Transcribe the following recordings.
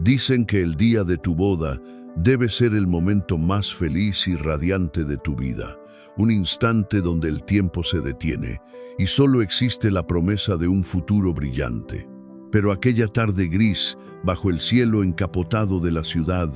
Dicen que el día de tu boda debe ser el momento más feliz y radiante de tu vida, un instante donde el tiempo se detiene y solo existe la promesa de un futuro brillante. Pero aquella tarde gris, bajo el cielo encapotado de la ciudad,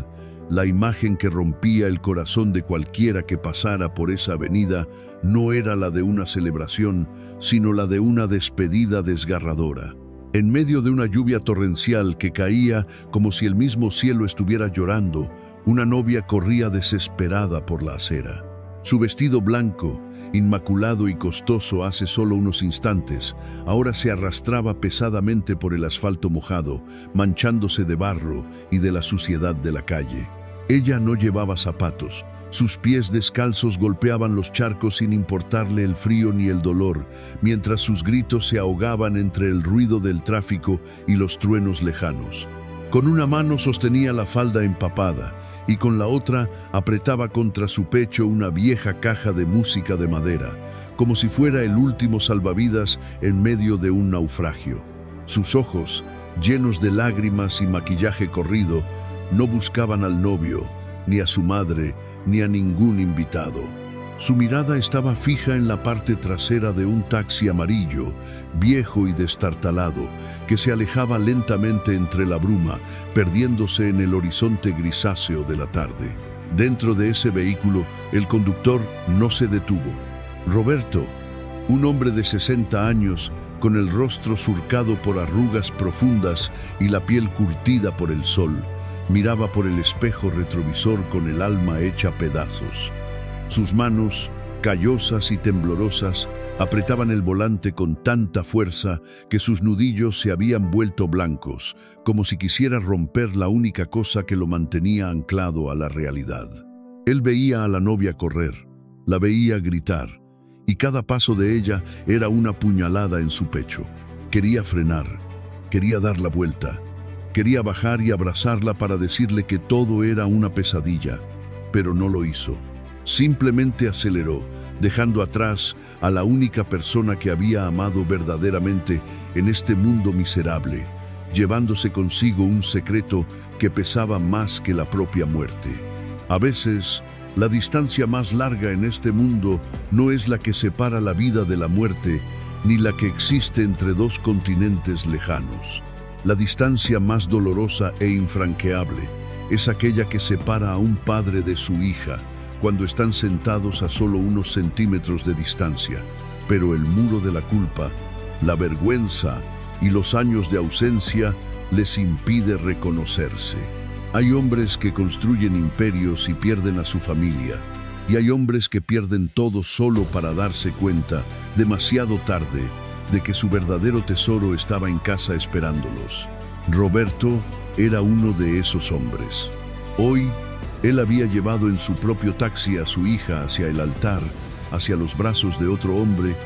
la imagen que rompía el corazón de cualquiera que pasara por esa avenida no era la de una celebración, sino la de una despedida desgarradora. En medio de una lluvia torrencial que caía como si el mismo cielo estuviera llorando, una novia corría desesperada por la acera. Su vestido blanco, inmaculado y costoso hace solo unos instantes, ahora se arrastraba pesadamente por el asfalto mojado, manchándose de barro y de la suciedad de la calle. Ella no llevaba zapatos. Sus pies descalzos golpeaban los charcos sin importarle el frío ni el dolor, mientras sus gritos se ahogaban entre el ruido del tráfico y los truenos lejanos. Con una mano sostenía la falda empapada y con la otra apretaba contra su pecho una vieja caja de música de madera, como si fuera el último salvavidas en medio de un naufragio. Sus ojos, llenos de lágrimas y maquillaje corrido, no buscaban al novio, ni a su madre, ni a ningún invitado. Su mirada estaba fija en la parte trasera de un taxi amarillo, viejo y destartalado, que se alejaba lentamente entre la bruma, perdiéndose en el horizonte grisáceo de la tarde. Dentro de ese vehículo, el conductor no se detuvo. Roberto, un hombre de 60 años, con el rostro surcado por arrugas profundas y la piel curtida por el sol, miraba por el espejo retrovisor con el alma hecha pedazos. Sus manos, callosas y temblorosas, apretaban el volante con tanta fuerza que sus nudillos se habían vuelto blancos, como si quisiera romper la única cosa que lo mantenía anclado a la realidad. Él veía a la novia correr, la veía gritar, y cada paso de ella era una puñalada en su pecho. Quería frenar, quería dar la vuelta, quería bajar y abrazarla para decirle que todo era una pesadilla, pero no lo hizo. Simplemente aceleró, dejando atrás a la única persona que había amado verdaderamente en este mundo miserable, llevándose consigo un secreto que pesaba más que la propia muerte. A veces, la distancia más larga en este mundo no es la que separa la vida de la muerte, ni la que existe entre dos continentes lejanos. La distancia más dolorosa e infranqueable es aquella que separa a un padre de su hija, cuando están sentados a solo unos centímetros de distancia, pero el muro de la culpa, la vergüenza y los años de ausencia les impide reconocerse. Hay hombres que construyen imperios y pierden a su familia, y hay hombres que pierden todo solo para darse cuenta, demasiado tarde, de que su verdadero tesoro estaba en casa esperándolos. Roberto era uno de esos hombres. Hoy, él había llevado en su propio taxi a su hija hacia el altar, hacia los brazos de otro hombre,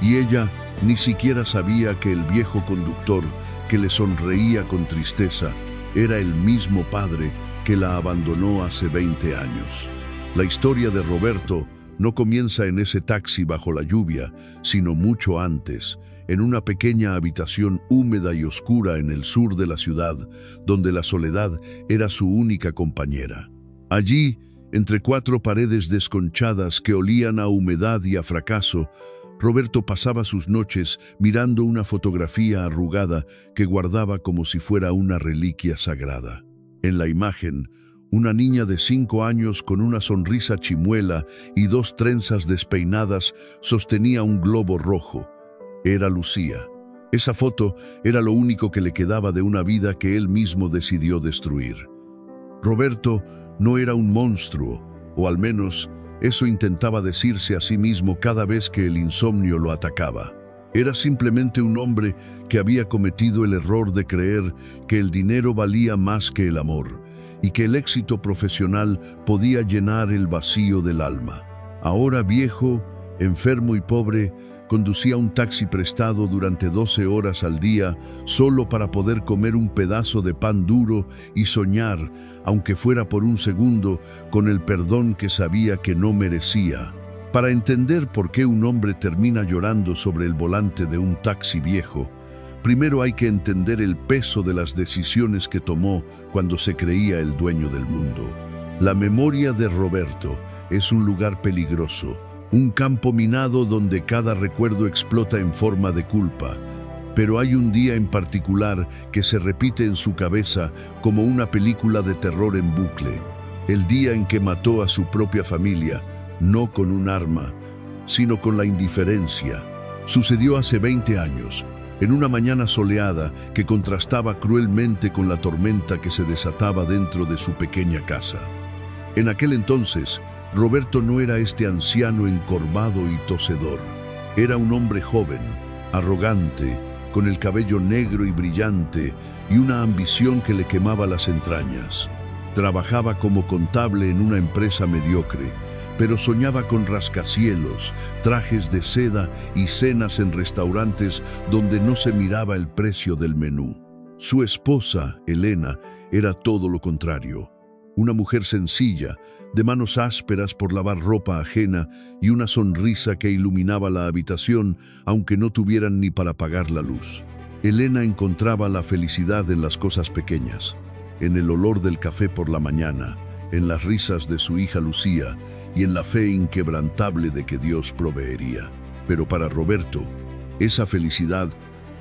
y ella ni siquiera sabía que el viejo conductor, que le sonreía con tristeza, era el mismo padre que la abandonó hace 20 años. La historia de Roberto no comienza en ese taxi bajo la lluvia, sino mucho antes, en una pequeña habitación húmeda y oscura en el sur de la ciudad, donde la soledad era su única compañera. Allí, entre 4 paredes desconchadas que olían a humedad y a fracaso, Roberto pasaba sus noches mirando una fotografía arrugada que guardaba como si fuera una reliquia sagrada. En la imagen, una niña de 5 años con una sonrisa chimuela y 2 trenzas despeinadas sostenía un globo rojo. Era Lucía. Esa foto era lo único que le quedaba de una vida que él mismo decidió destruir. Roberto no era un monstruo, o al menos eso intentaba decirse a sí mismo cada vez que el insomnio lo atacaba. Era simplemente un hombre que había cometido el error de creer que el dinero valía más que el amor y que el éxito profesional podía llenar el vacío del alma. Ahora viejo, enfermo y pobre, conducía un taxi prestado durante 12 horas al día solo para poder comer un pedazo de pan duro y soñar, aunque fuera por un segundo, con el perdón que sabía que no merecía. Para entender por qué un hombre termina llorando sobre el volante de un taxi viejo, Primero hay que entender el peso de las decisiones que tomó cuando se creía el dueño del mundo. La memoria de Roberto es un lugar peligroso, un campo minado donde cada recuerdo explota en forma de culpa. Pero hay un día en particular que se repite en su cabeza como una película de terror en bucle. El día en que mató a su propia familia, no con un arma, sino con la indiferencia. Sucedió hace 20 años, en una mañana soleada que contrastaba cruelmente con la tormenta que se desataba dentro de su pequeña casa. En aquel entonces, Roberto no era este anciano encorvado y tosedor. Era un hombre joven, arrogante, con el cabello negro y brillante y una ambición que le quemaba las entrañas. Trabajaba como contable en una empresa mediocre, pero soñaba con rascacielos, trajes de seda y cenas en restaurantes donde no se miraba el precio del menú. Su esposa, Elena, era todo lo contrario. Una mujer sencilla, de manos ásperas por lavar ropa ajena y una sonrisa que iluminaba la habitación, aunque no tuvieran ni para pagar la luz. Elena encontraba la felicidad en las cosas pequeñas, en el olor del café por la mañana, en las risas de su hija Lucía y en la fe inquebrantable de que Dios proveería. Pero para Roberto, esa felicidad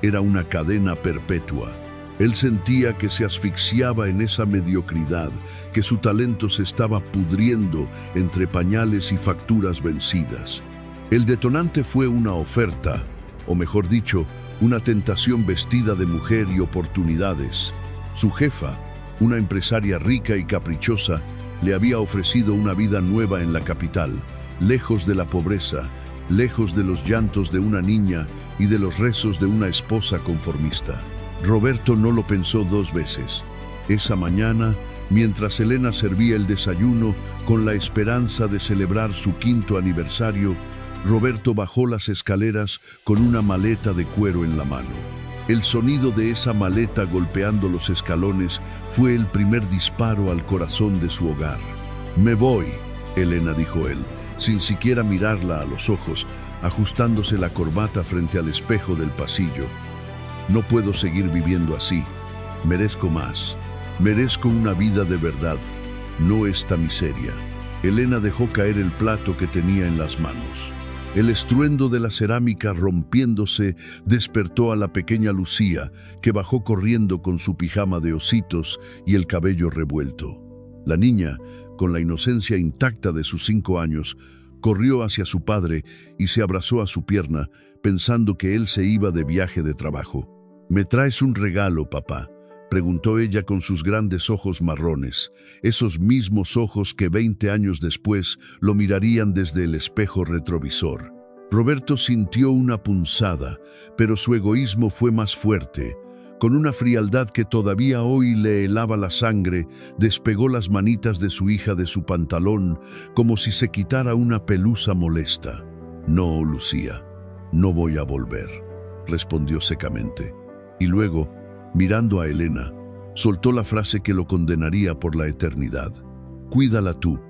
era una cadena perpetua. Él sentía que se asfixiaba en esa mediocridad, que su talento se estaba pudriendo entre pañales y facturas vencidas. El detonante fue una oferta, o mejor dicho, una tentación vestida de mujer y oportunidades. Su jefa, una empresaria rica y caprichosa, le había ofrecido una vida nueva en la capital, lejos de la pobreza, lejos de los llantos de una niña y de los rezos de una esposa conformista. Roberto no lo pensó dos veces. Esa mañana, mientras Elena servía el desayuno con la esperanza de celebrar su 5º aniversario, Roberto bajó las escaleras con una maleta de cuero en la mano. El sonido de esa maleta golpeando los escalones fue el primer disparo al corazón de su hogar. «Me voy», Elena dijo él, sin siquiera mirarla a los ojos, ajustándose la corbata frente al espejo del pasillo. «No puedo seguir viviendo así. Merezco más. Merezco una vida de verdad, no esta miseria». Elena dejó caer el plato que tenía en las manos. El estruendo de la cerámica rompiéndose despertó a la pequeña Lucía, que bajó corriendo con su pijama de ositos y el cabello revuelto. La niña, con la inocencia intacta de sus 5 años, corrió hacia su padre y se abrazó a su pierna, pensando que él se iba de viaje de trabajo. «¿Me traes un regalo, papá?», preguntó ella con sus grandes ojos marrones, esos mismos ojos que 20 años después lo mirarían desde el espejo retrovisor. Roberto sintió una punzada, pero su egoísmo fue más fuerte. Con una frialdad que todavía hoy le helaba la sangre, despegó las manitas de su hija de su pantalón, como si se quitara una pelusa molesta. «No, Lucía, no voy a volver», respondió secamente. Y luego, mirando a Elena, soltó la frase que lo condenaría por la eternidad. «Cuídala tú,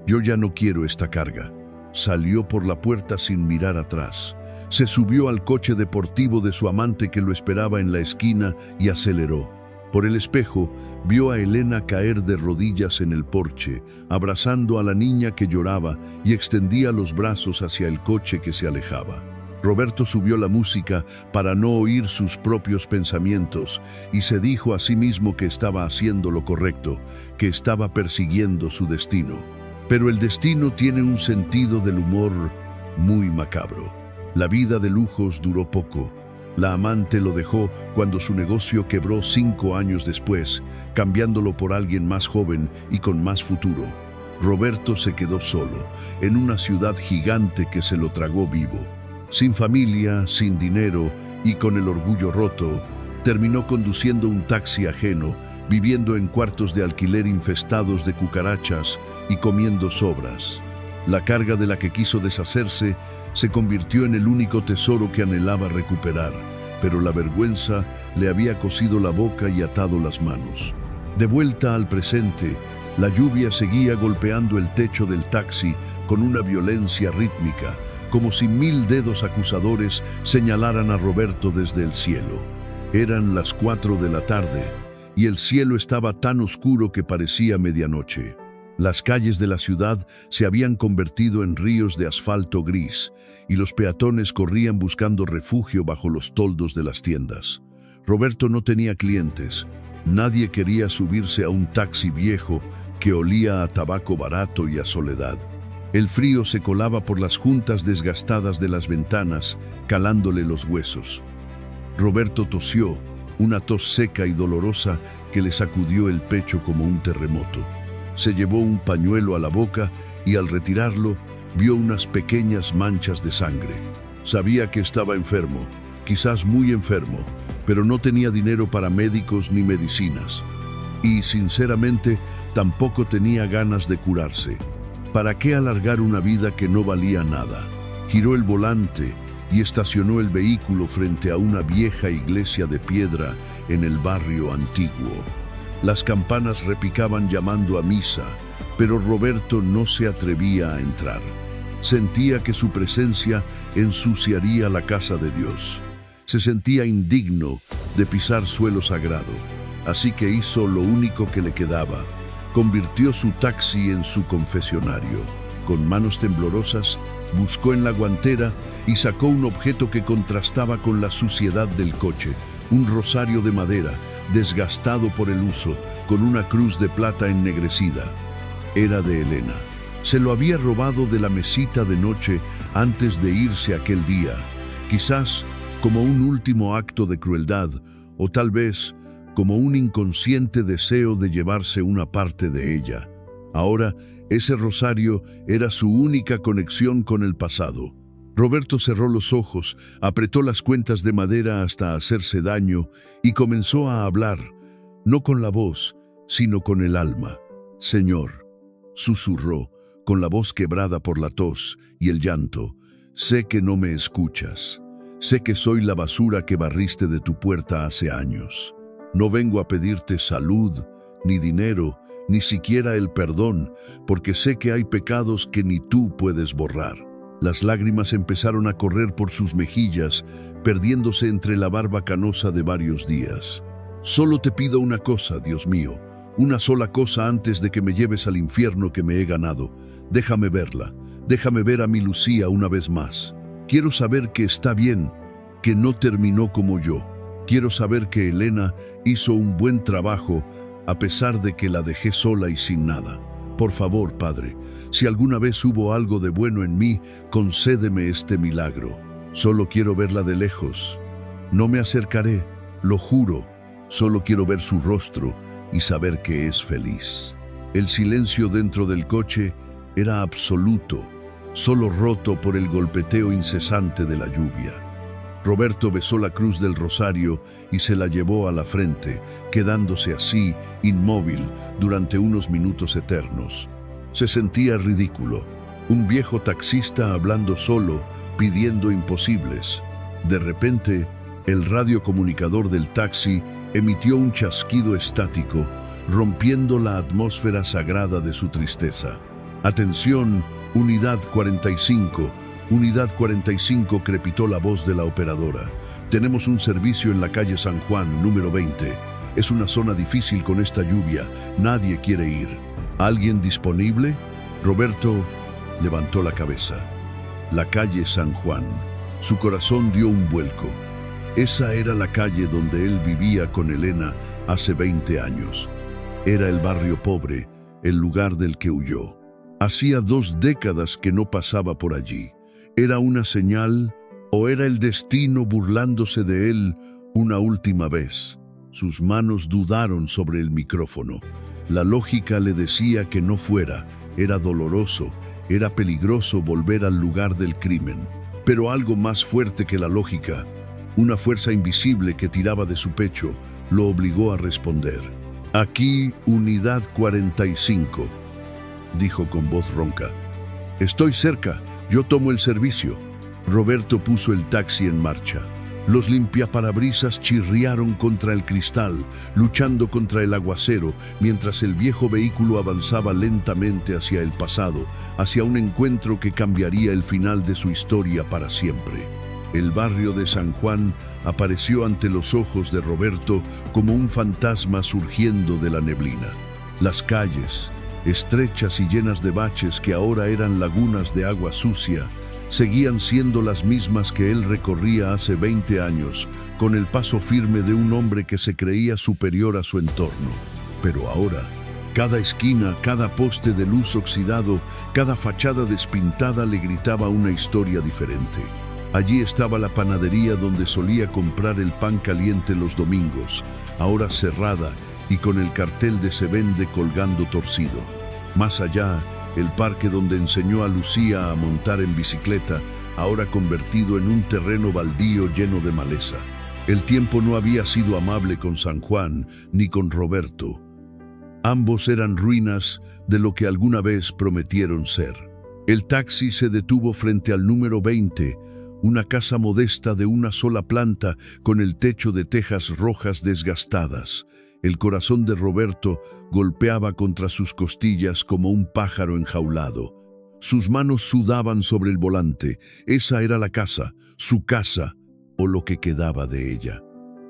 yo ya no quiero esta carga». Salió por la puerta sin mirar atrás. Se subió al coche deportivo de su amante que lo esperaba en la esquina y aceleró. Por el espejo, vio a Elena caer de rodillas en el porche, abrazando a la niña que lloraba y extendía los brazos hacia el coche que se alejaba. Roberto subió la música para no oír sus propios pensamientos y se dijo a sí mismo que estaba haciendo lo correcto, que estaba persiguiendo su destino. Pero el destino tiene un sentido del humor muy macabro. La vida de lujos duró poco. La amante lo dejó cuando su negocio quebró 5 años después, cambiándolo por alguien más joven y con más futuro. Roberto se quedó solo, en una ciudad gigante que se lo tragó vivo. Sin familia, sin dinero y con el orgullo roto, terminó conduciendo un taxi ajeno, viviendo en cuartos de alquiler infestados de cucarachas y comiendo sobras. La carga de la que quiso deshacerse se convirtió en el único tesoro que anhelaba recuperar, pero la vergüenza le había cosido la boca y atado las manos. De vuelta al presente, la lluvia seguía golpeando el techo del taxi con una violencia rítmica, como si 1000 dedos acusadores señalaran a Roberto desde el cielo. Eran las 4 de la tarde y el cielo estaba tan oscuro que parecía medianoche. Las calles de la ciudad se habían convertido en ríos de asfalto gris y los peatones corrían buscando refugio bajo los toldos de las tiendas. Roberto no tenía clientes. Nadie quería subirse a un taxi viejo que olía a tabaco barato y a soledad. El frío se colaba por las juntas desgastadas de las ventanas, calándole los huesos. Roberto tosió, una tos seca y dolorosa que le sacudió el pecho como un terremoto. Se llevó un pañuelo a la boca y al retirarlo vio unas pequeñas manchas de sangre. Sabía que estaba enfermo, quizás muy enfermo, pero no tenía dinero para médicos ni medicinas. Y, sinceramente, tampoco tenía ganas de curarse. ¿Para qué alargar una vida que no valía nada? Giró el volante y estacionó el vehículo frente a una vieja iglesia de piedra en el barrio antiguo. Las campanas repicaban llamando a misa, pero Roberto no se atrevía a entrar. Sentía que su presencia ensuciaría la casa de Dios. Se sentía indigno de pisar suelo sagrado, así que hizo lo único que le quedaba. Convirtió su taxi en su confesionario. Con manos temblorosas, buscó en la guantera y sacó un objeto que contrastaba con la suciedad del coche, un rosario de madera, desgastado por el uso, con una cruz de plata ennegrecida. Era de Elena. Se lo había robado de la mesita de noche antes de irse aquel día, quizás como un último acto de crueldad, o tal vez como un inconsciente deseo de llevarse una parte de ella. Ahora, ese rosario era su única conexión con el pasado. Roberto cerró los ojos, apretó las cuentas de madera hasta hacerse daño y comenzó a hablar, no con la voz, sino con el alma. «Señor», susurró, con la voz quebrada por la tos y el llanto, «sé que no me escuchas. Sé que soy la basura que barriste de tu puerta hace años. No vengo a pedirte salud, ni dinero, ni siquiera el perdón, porque sé que hay pecados que ni tú puedes borrar». Las lágrimas empezaron a correr por sus mejillas, perdiéndose entre la barba canosa de varios días. «Solo te pido una cosa, Dios mío, una sola cosa antes de que me lleves al infierno que me he ganado. Déjame verla, déjame ver a mi Lucía una vez más. Quiero saber que está bien, que no terminó como yo. Quiero saber que Elena hizo un buen trabajo a pesar de que la dejé sola y sin nada. Por favor, Padre, si alguna vez hubo algo de bueno en mí, concédeme este milagro. Solo quiero verla de lejos. No me acercaré, lo juro. Solo quiero ver su rostro y saber que es feliz». El silencio dentro del coche era absoluto, solo roto por el golpeteo incesante de la lluvia. Roberto besó la cruz del rosario y se la llevó a la frente, quedándose así, inmóvil, durante unos minutos eternos. Se sentía ridículo, un viejo taxista hablando solo, pidiendo imposibles. De repente, el radiocomunicador del taxi emitió un chasquido estático, rompiendo la atmósfera sagrada de su tristeza. «Atención, Unidad 45. Unidad 45», crepitó la voz de la operadora. «Tenemos un servicio en la calle San Juan, número 20. Es una zona difícil con esta lluvia. Nadie quiere ir. ¿Alguien disponible?» Roberto levantó la cabeza. La calle San Juan. Su corazón dio un vuelco. Esa era la calle donde él vivía con Elena hace 20 años. Era el barrio pobre, el lugar del que huyó. Hacía 2 décadas que no pasaba por allí. ¿Era una señal o era el destino burlándose de él una última vez? Sus manos dudaron sobre el micrófono. La lógica le decía que no fuera. Era doloroso, era peligroso volver al lugar del crimen. Pero algo más fuerte que la lógica, una fuerza invisible que tiraba de su pecho, lo obligó a responder. «Aquí, Unidad 45», dijo con voz ronca. «Estoy cerca, yo tomo el servicio». Roberto puso el taxi en marcha. Los limpiaparabrisas chirriaron contra el cristal, luchando contra el aguacero, mientras el viejo vehículo avanzaba lentamente hacia el pasado, hacia un encuentro que cambiaría el final de su historia para siempre. El barrio de San Juan apareció ante los ojos de Roberto como un fantasma surgiendo de la neblina. Las calles, estrechas y llenas de baches que ahora eran lagunas de agua sucia, seguían siendo las mismas que él recorría hace 20 años, con el paso firme de un hombre que se creía superior a su entorno. Pero ahora, cada esquina, cada poste de luz oxidado, cada fachada despintada le gritaba una historia diferente. Allí estaba la panadería donde solía comprar el pan caliente los domingos, ahora cerrada y con el cartel de "se vende" colgando torcido. Más allá, el parque donde enseñó a Lucía a montar en bicicleta, ahora convertido en un terreno baldío lleno de maleza. El tiempo no había sido amable con San Juan ni con Roberto. Ambos eran ruinas de lo que alguna vez prometieron ser. El taxi se detuvo frente al número 20, una casa modesta de una sola planta con el techo de tejas rojas desgastadas. El corazón de Roberto golpeaba contra sus costillas como un pájaro enjaulado. Sus manos sudaban sobre el volante. Esa era la casa, su casa, o lo que quedaba de ella.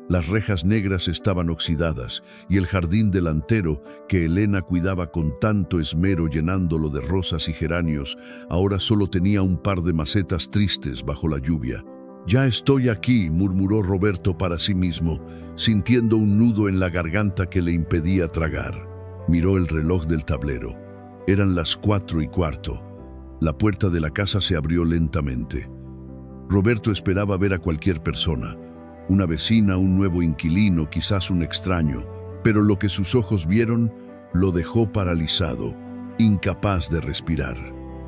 Las rejas negras estaban oxidadas y el jardín delantero, que Elena cuidaba con tanto esmero llenándolo de rosas y geranios, ahora solo tenía un par de macetas tristes bajo la lluvia. «Ya estoy aquí», murmuró Roberto para sí mismo, sintiendo un nudo en la garganta que le impedía tragar. Miró el reloj del tablero. Eran las 4:15. La puerta de la casa se abrió lentamente. Roberto esperaba ver a cualquier persona, una vecina, un nuevo inquilino, quizás un extraño, pero lo que sus ojos vieron lo dejó paralizado, incapaz de respirar.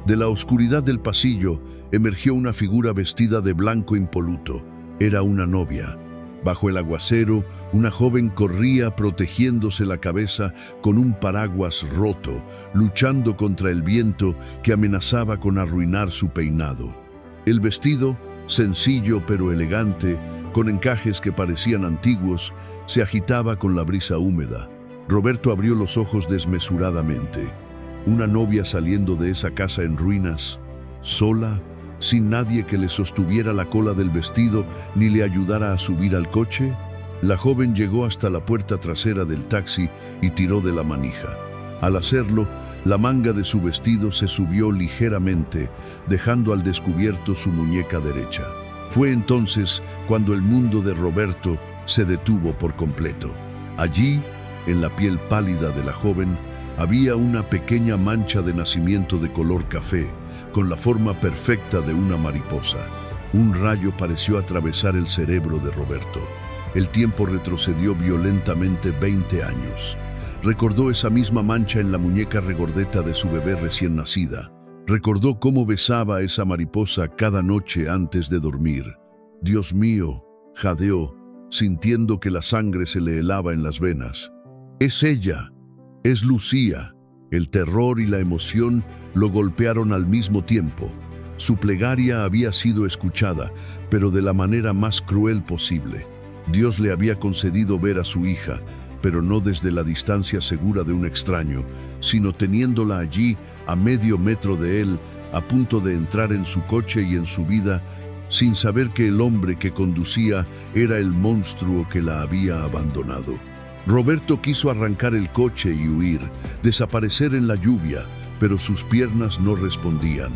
De la oscuridad del pasillo emergió una figura vestida de blanco impoluto. Era una novia. Bajo el aguacero, una joven corría protegiéndose la cabeza con un paraguas roto, luchando contra el viento que amenazaba con arruinar su peinado. El vestido, sencillo pero elegante, con encajes que parecían antiguos, se agitaba con la brisa húmeda. Roberto abrió los ojos desmesuradamente. Una novia saliendo de esa casa en ruinas, sola, sin nadie que le sostuviera la cola del vestido ni le ayudara a subir al coche. La joven llegó hasta la puerta trasera del taxi y tiró de la manija. Al hacerlo, la manga de su vestido se subió ligeramente, dejando al descubierto su muñeca derecha. Fue entonces cuando el mundo de Roberto se detuvo por completo. Allí, en la piel pálida de la joven, había una pequeña mancha de nacimiento de color café, con la forma perfecta de una mariposa. Un rayo pareció atravesar el cerebro de Roberto. El tiempo retrocedió violentamente 20 años. Recordó esa misma mancha en la muñeca regordeta de su bebé recién nacida. Recordó cómo besaba a esa mariposa cada noche antes de dormir. «Dios mío», jadeó, sintiendo que la sangre se le helaba en las venas. «Es ella. Es Lucía». El terror y la emoción lo golpearon al mismo tiempo. Su plegaria había sido escuchada, pero de la manera más cruel posible. Dios le había concedido ver a su hija, pero no desde la distancia segura de un extraño, sino teniéndola allí, a medio metro de él, a punto de entrar en su coche y en su vida, sin saber que el hombre que conducía era el monstruo que la había abandonado. Roberto quiso arrancar el coche y huir, desaparecer en la lluvia, pero sus piernas no respondían.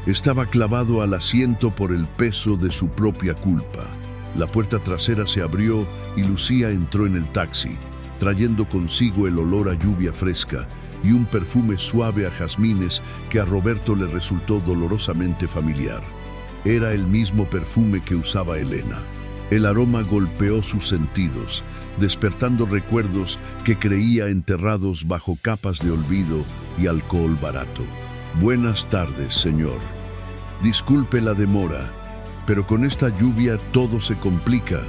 Estaba clavado al asiento por el peso de su propia culpa. La puerta trasera se abrió y Lucía entró en el taxi, trayendo consigo el olor a lluvia fresca y un perfume suave a jazmines que a Roberto le resultó dolorosamente familiar. Era el mismo perfume que usaba Elena. El aroma golpeó sus sentidos, despertando recuerdos que creía enterrados bajo capas de olvido y alcohol barato. «Buenas tardes, señor. Disculpe la demora, pero con esta lluvia todo se complica»,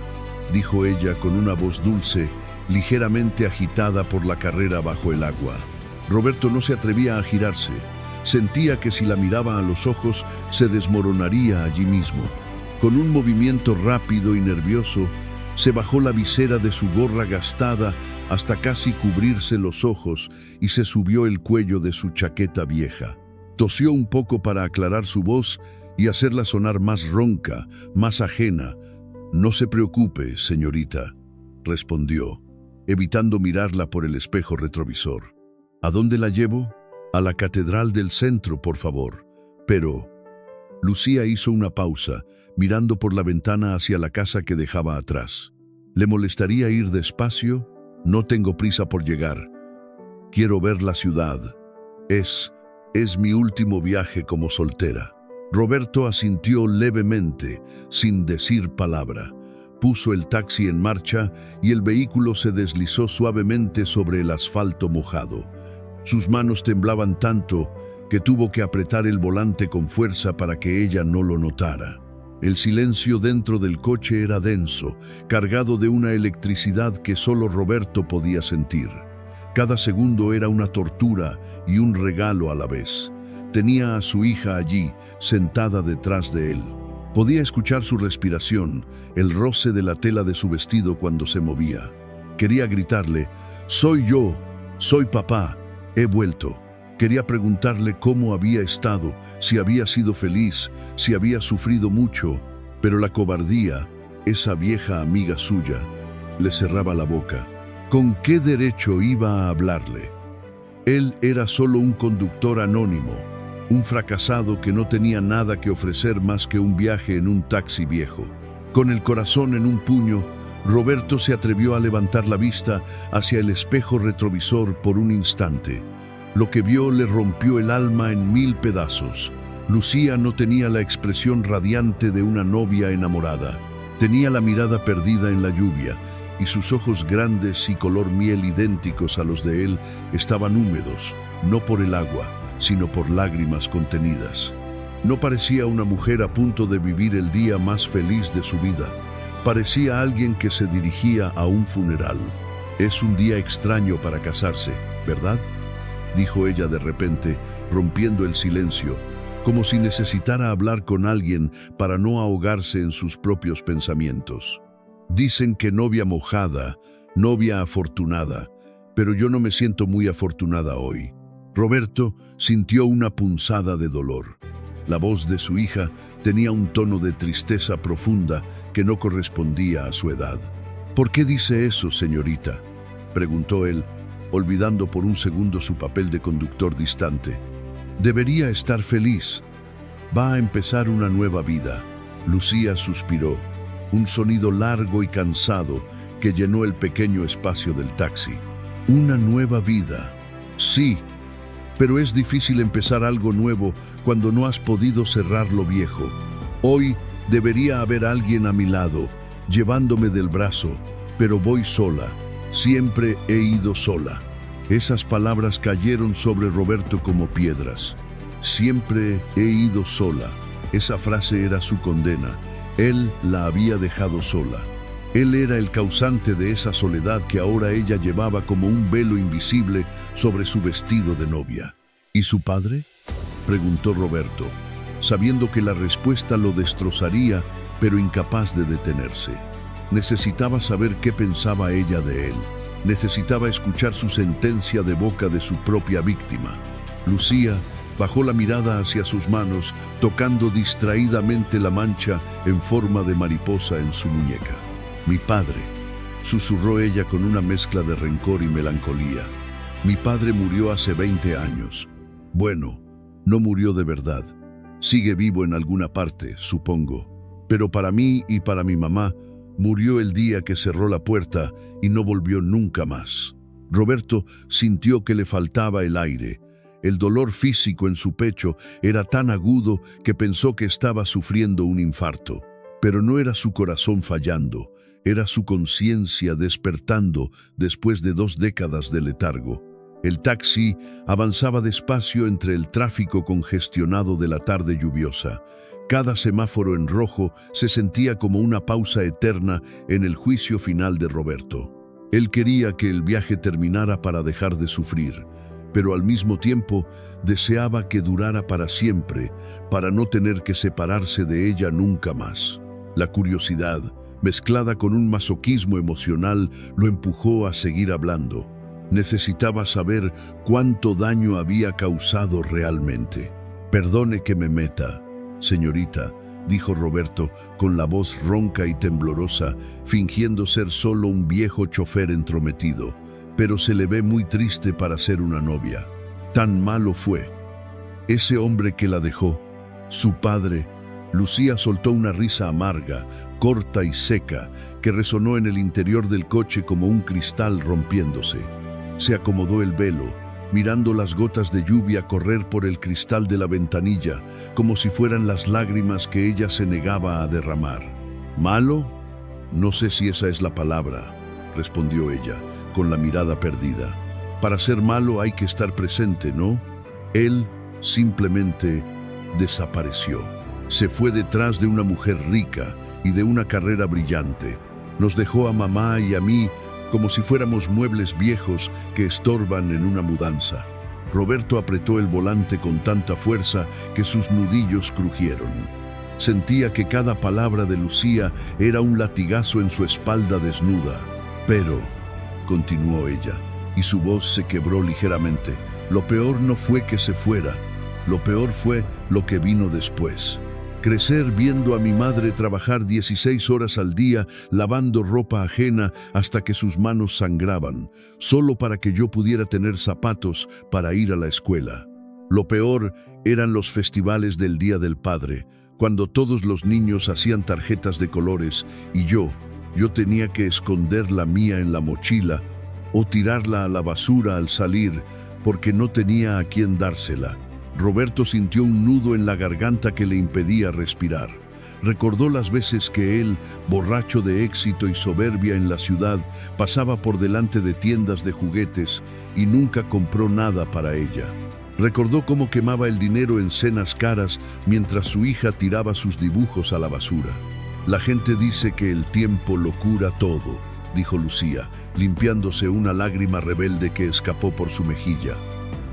dijo ella con una voz dulce, ligeramente agitada por la carrera bajo el agua. Roberto no se atrevía a girarse. Sentía que si la miraba a los ojos, se desmoronaría allí mismo. Con un movimiento rápido y nervioso, se bajó la visera de su gorra gastada hasta casi cubrirse los ojos y se subió el cuello de su chaqueta vieja. Tosió un poco para aclarar su voz y hacerla sonar más ronca, más ajena. «No se preocupe, señorita», respondió, evitando mirarla por el espejo retrovisor. «¿A dónde la llevo?» «A la catedral del centro, por favor». «Pero...» Lucía hizo una pausa, mirando por la ventana hacia la casa que dejaba atrás. «¿Le molestaría ir despacio? No tengo prisa por llegar. Quiero ver la ciudad. Es mi último viaje como soltera». Roberto asintió levemente, sin decir palabra. Puso el taxi en marcha y el vehículo se deslizó suavemente sobre el asfalto mojado. Sus manos temblaban tanto que tuvo que apretar el volante con fuerza para que ella no lo notara. El silencio dentro del coche era denso, cargado de una electricidad que solo Roberto podía sentir. Cada segundo era una tortura y un regalo a la vez. Tenía a su hija allí, sentada detrás de él. Podía escuchar su respiración, el roce de la tela de su vestido cuando se movía. Quería gritarle: «Soy yo, soy papá, he vuelto». Quería preguntarle cómo había estado, si había sido feliz, si había sufrido mucho, pero la cobardía, esa vieja amiga suya, le cerraba la boca. ¿Con qué derecho iba a hablarle? Él era solo un conductor anónimo, un fracasado que no tenía nada que ofrecer más que un viaje en un taxi viejo. Con el corazón en un puño, Roberto se atrevió a levantar la vista hacia el espejo retrovisor por un instante. Lo que vio le rompió el alma en 1000 pedazos. Lucía no tenía la expresión radiante de una novia enamorada. Tenía la mirada perdida en la lluvia, y sus ojos grandes y color miel idénticos a los de él estaban húmedos, no por el agua, sino por lágrimas contenidas. No parecía una mujer a punto de vivir el día más feliz de su vida. Parecía alguien que se dirigía a un funeral. «Es un día extraño para casarse, ¿verdad?», dijo ella de repente, rompiendo el silencio, como si necesitara hablar con alguien para no ahogarse en sus propios pensamientos. «Dicen que novia mojada, novia afortunada, pero yo no me siento muy afortunada hoy». Roberto sintió una punzada de dolor. La voz de su hija tenía un tono de tristeza profunda que no correspondía a su edad. «¿Por qué dice eso, señorita?», preguntó él, olvidando por un segundo su papel de conductor distante. «Debería estar feliz. Va a empezar una nueva vida». Lucía suspiró, un sonido largo y cansado que llenó el pequeño espacio del taxi. «Una nueva vida». «Sí, pero es difícil empezar algo nuevo cuando no has podido cerrar lo viejo. Hoy debería haber alguien a mi lado, llevándome del brazo, pero voy sola. Siempre he ido sola». Esas palabras cayeron sobre Roberto como piedras. «Siempre he ido sola». Esa frase era su condena. Él la había dejado sola. Él era el causante de esa soledad que ahora ella llevaba como un velo invisible sobre su vestido de novia. «¿Y su padre?», preguntó Roberto, sabiendo que la respuesta lo destrozaría, pero incapaz de detenerse. Necesitaba saber qué pensaba ella de él. Necesitaba escuchar su sentencia de boca de su propia víctima. Lucía bajó la mirada hacia sus manos, tocando distraídamente la mancha en forma de mariposa en su muñeca. «Mi padre», susurró ella con una mezcla de rencor y melancolía. «Mi padre murió hace 20 años. Bueno, no murió de verdad. Sigue vivo en alguna parte, supongo. Pero para mí y para mi mamá, murió el día que cerró la puerta y no volvió nunca más». Roberto sintió que le faltaba el aire. El dolor físico en su pecho era tan agudo que pensó que estaba sufriendo un infarto. Pero no era su corazón fallando, era su conciencia despertando después de 2 décadas de letargo. El taxi avanzaba despacio entre el tráfico congestionado de la tarde lluviosa. Cada semáforo en rojo se sentía como una pausa eterna en el juicio final de Roberto. Él quería que el viaje terminara para dejar de sufrir, pero al mismo tiempo deseaba que durara para siempre, para no tener que separarse de ella nunca más. La curiosidad, mezclada con un masoquismo emocional, lo empujó a seguir hablando. Necesitaba saber cuánto daño había causado realmente. «Perdone que me meta. Señorita, dijo Roberto con la voz ronca y temblorosa, fingiendo ser solo un viejo chofer entrometido, pero se le ve muy triste para ser una novia. Tan malo fue. Ese hombre que la dejó, su padre. Lucía soltó una risa amarga, corta y seca, que resonó en el interior del coche como un cristal rompiéndose. Se acomodó el velo, mirando las gotas de lluvia correr por el cristal de la ventanilla, como si fueran las lágrimas que ella se negaba a derramar. ¿Malo? No sé si esa es la palabra, respondió ella, con la mirada perdida. Para ser malo hay que estar presente, ¿no? Él simplemente desapareció. Se fue detrás de una mujer rica y de una carrera brillante. Nos dejó a mamá y a mí como si fuéramos muebles viejos que estorban en una mudanza. Roberto apretó el volante con tanta fuerza que sus nudillos crujieron. Sentía que cada palabra de Lucía era un latigazo en su espalda desnuda. Pero, continuó ella, y su voz se quebró ligeramente, lo peor no fue que se fuera, lo peor fue lo que vino después. Crecer viendo a mi madre trabajar 16 horas al día lavando ropa ajena hasta que sus manos sangraban, solo para que yo pudiera tener zapatos para ir a la escuela. Lo peor eran los festivales del Día del Padre, cuando todos los niños hacían tarjetas de colores y yo tenía que esconder la mía en la mochila o tirarla a la basura al salir porque no tenía a quién dársela. Roberto sintió un nudo en la garganta que le impedía respirar. Recordó las veces que él, borracho de éxito y soberbia en la ciudad, pasaba por delante de tiendas de juguetes y nunca compró nada para ella. Recordó cómo quemaba el dinero en cenas caras mientras su hija tiraba sus dibujos a la basura. La gente dice que el tiempo lo cura todo, dijo Lucía, limpiándose una lágrima rebelde que escapó por su mejilla.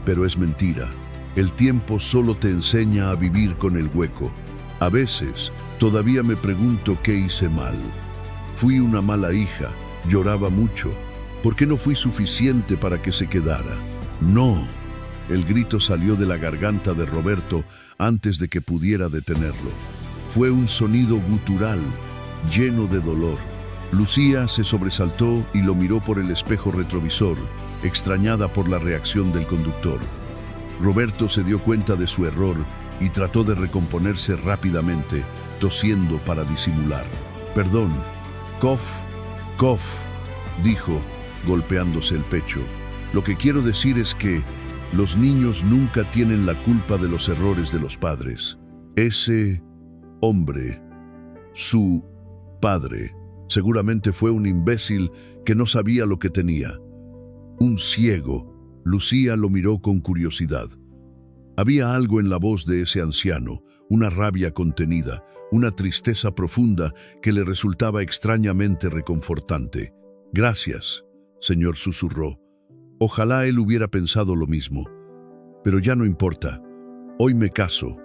Pero es mentira. El tiempo solo te enseña a vivir con el hueco. A veces, todavía me pregunto qué hice mal. Fui una mala hija, lloraba mucho. ¿Por qué no fui suficiente para que se quedara? No. El grito salió de la garganta de Roberto antes de que pudiera detenerlo. Fue un sonido gutural, lleno de dolor. Lucía se sobresaltó y lo miró por el espejo retrovisor, extrañada por la reacción del conductor. Roberto se dio cuenta de su error y trató de recomponerse rápidamente, tosiendo para disimular. «Perdón, cough, dijo, golpeándose el pecho. «Lo que quiero decir es que los niños nunca tienen la culpa de los errores de los padres. Ese hombre, su padre, seguramente fue un imbécil que no sabía lo que tenía. Un ciego». Lucía lo miró con curiosidad. Había algo en la voz de ese anciano, una rabia contenida, una tristeza profunda que le resultaba extrañamente reconfortante. «Gracias», señor, susurró. Ojalá él hubiera pensado lo mismo. Pero ya no importa. Hoy me caso.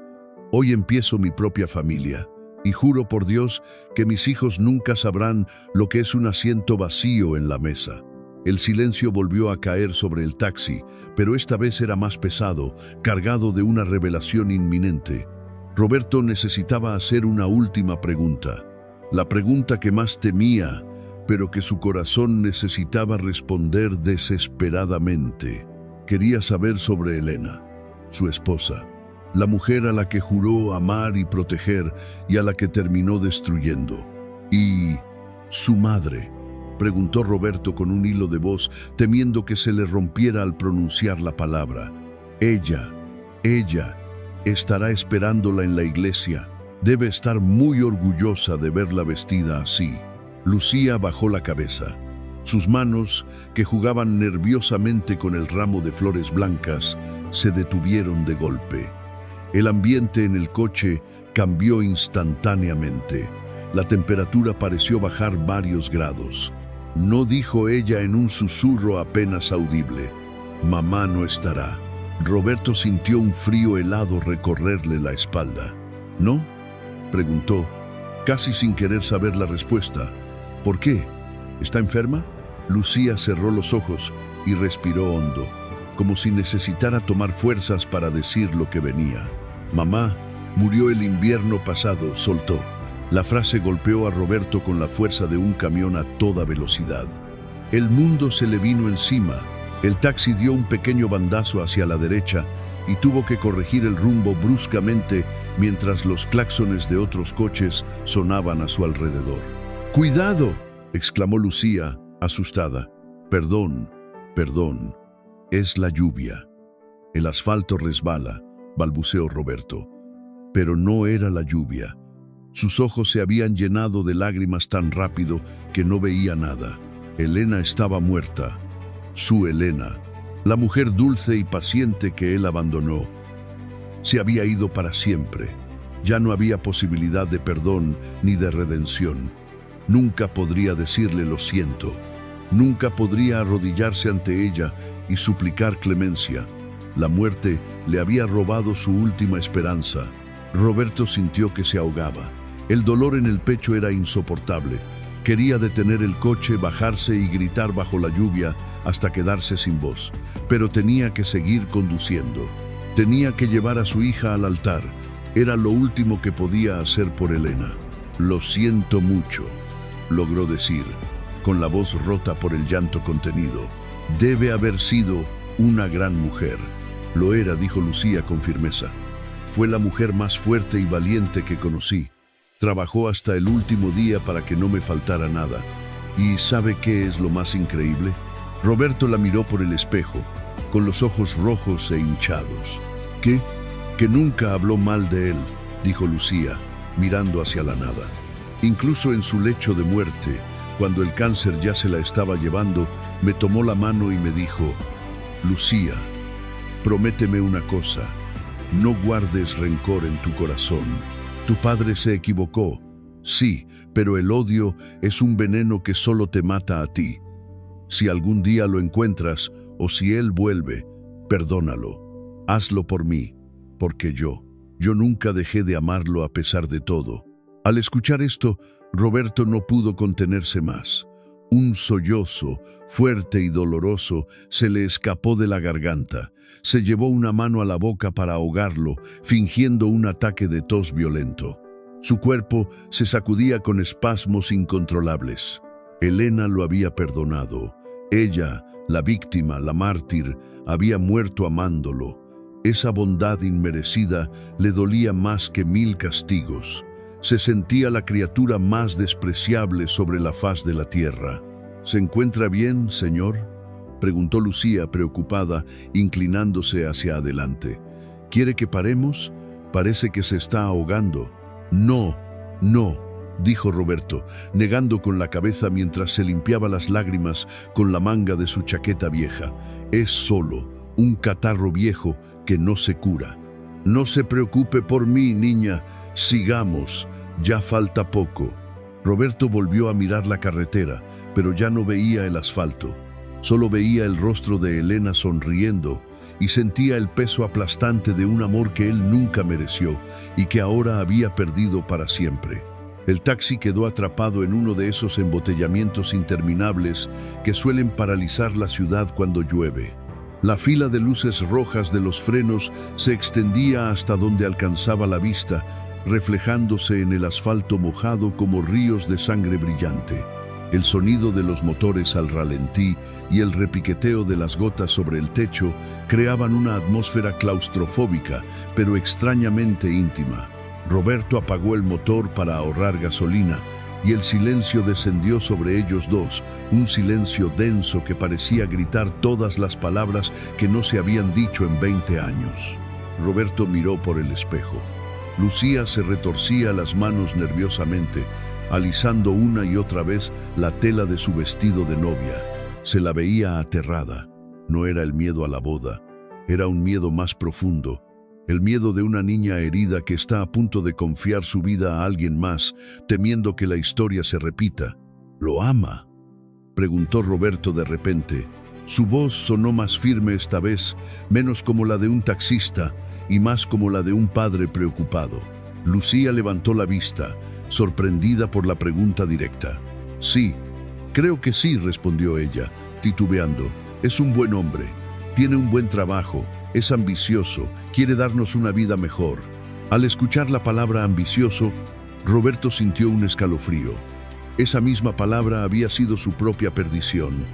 Hoy empiezo mi propia familia. Y juro por Dios que mis hijos nunca sabrán lo que es un asiento vacío en la mesa. El silencio volvió a caer sobre el taxi, pero esta vez era más pesado, cargado de una revelación inminente. Roberto necesitaba hacer una última pregunta. La pregunta que más temía, pero que su corazón necesitaba responder desesperadamente. Quería saber sobre Elena, su esposa, la mujer a la que juró amar y proteger y a la que terminó destruyendo. ¿Y su madre?, preguntó Roberto con un hilo de voz, temiendo que se le rompiera al pronunciar la palabra. Ella estará esperándola en la iglesia. Debe estar muy orgullosa de verla vestida así. Lucía bajó la cabeza. Sus manos, que jugaban nerviosamente con el ramo de flores blancas, se detuvieron de golpe. El ambiente en el coche cambió instantáneamente. La temperatura pareció bajar varios grados. No, dijo ella en un susurro apenas audible. «Mamá no estará». Roberto sintió un frío helado recorrerle la espalda. «¿No?», preguntó, casi sin querer saber la respuesta. «¿Por qué? ¿Está enferma?». Lucía cerró los ojos y respiró hondo, como si necesitara tomar fuerzas para decir lo que venía. «Mamá Murió el invierno pasado, soltó. La frase golpeó a Roberto con la fuerza de un camión a toda velocidad. El mundo se le vino encima. El taxi dio un pequeño bandazo hacia la derecha y tuvo que corregir el rumbo bruscamente mientras los claxones de otros coches sonaban a su alrededor. ¡Cuidado!, exclamó Lucía, asustada. Perdón, perdón, es la lluvia. El asfalto resbala, balbuceó Roberto. Pero no era la lluvia. Sus ojos se habían llenado de lágrimas tan rápido que no veía nada. Elena estaba muerta. Su Elena, la mujer dulce y paciente que él abandonó, se había ido para siempre. Ya no había posibilidad de perdón ni de redención. Nunca podría decirle lo siento. Nunca podría arrodillarse ante ella y suplicar clemencia. La muerte le había robado su última esperanza. Roberto sintió que se ahogaba. El dolor en el pecho era insoportable. Quería detener el coche, bajarse y gritar bajo la lluvia hasta quedarse sin voz. Pero tenía que seguir conduciendo. Tenía que llevar a su hija al altar. Era lo último que podía hacer por Elena. Lo siento mucho, logró decir, con la voz rota por el llanto contenido. Debe haber sido una gran mujer. Lo era, dijo Lucía con firmeza. Fue la mujer más fuerte y valiente que conocí. Trabajó hasta el último día para que no me faltara nada. ¿Y sabe qué es lo más increíble? Roberto la miró por el espejo, con los ojos rojos e hinchados. ¿Qué? Que nunca habló mal de él, dijo Lucía, mirando hacia la nada. Incluso en su lecho de muerte, cuando el cáncer ya se la estaba llevando, me tomó la mano y me dijo: Lucía, prométeme una cosa, no guardes rencor en tu corazón. Tu padre se equivocó, sí, pero el odio es un veneno que solo te mata a ti. Si algún día lo encuentras o si él vuelve, perdónalo. Hazlo por mí, porque yo nunca dejé de amarlo a pesar de todo. Al escuchar esto, Roberto no pudo contenerse más. Un sollozo, fuerte y doloroso, se le escapó de la garganta. Se llevó una mano a la boca para ahogarlo, fingiendo un ataque de tos violento. Su cuerpo se sacudía con espasmos incontrolables. Elena lo había perdonado. Ella, la víctima, la mártir, había muerto amándolo. Esa bondad inmerecida le dolía más que 1000 castigos. Se sentía la criatura más despreciable sobre la faz de la tierra. ¿Se encuentra bien, señor?, preguntó Lucía, preocupada, inclinándose hacia adelante. ¿Quiere que paremos? Parece que se está ahogando. No, no, dijo Roberto, negando con la cabeza mientras se limpiaba las lágrimas con la manga de su chaqueta vieja. Es solo un catarro viejo que no se cura. No se preocupe por mí, niña. Sigamos, ya falta poco. Roberto volvió a mirar la carretera, pero ya no veía el asfalto. Solo veía el rostro de Elena sonriendo y sentía el peso aplastante de un amor que él nunca mereció y que ahora había perdido para siempre. El taxi quedó atrapado en uno de esos embotellamientos interminables que suelen paralizar la ciudad cuando llueve. La fila de luces rojas de los frenos se extendía hasta donde alcanzaba la vista, reflejándose en el asfalto mojado como ríos de sangre brillante. El sonido de los motores al ralentí y el repiqueteo de las gotas sobre el techo creaban una atmósfera claustrofóbica, pero extrañamente íntima. Roberto apagó el motor para ahorrar gasolina y el silencio descendió sobre ellos dos, un silencio denso que parecía gritar todas las palabras que no se habían dicho en 20 años. Roberto miró por el espejo. Lucía se retorcía las manos nerviosamente, alisando una y otra vez la tela de su vestido de novia. Se la veía aterrada. No era el miedo a la boda, era un miedo más profundo, el miedo de una niña herida que está a punto de confiar su vida a alguien más, temiendo que la historia se repita. ¿Lo ama?, preguntó Roberto de repente. Su voz sonó más firme esta vez, menos como la de un taxista y más como la de un padre preocupado. Lucía levantó la vista, sorprendida por la pregunta directa. Sí, creo que sí, respondió ella, titubeando. Es un buen hombre, tiene un buen trabajo, es ambicioso, quiere darnos una vida mejor. Al escuchar la palabra ambicioso, Roberto sintió un escalofrío. Esa misma palabra había sido su propia perdición.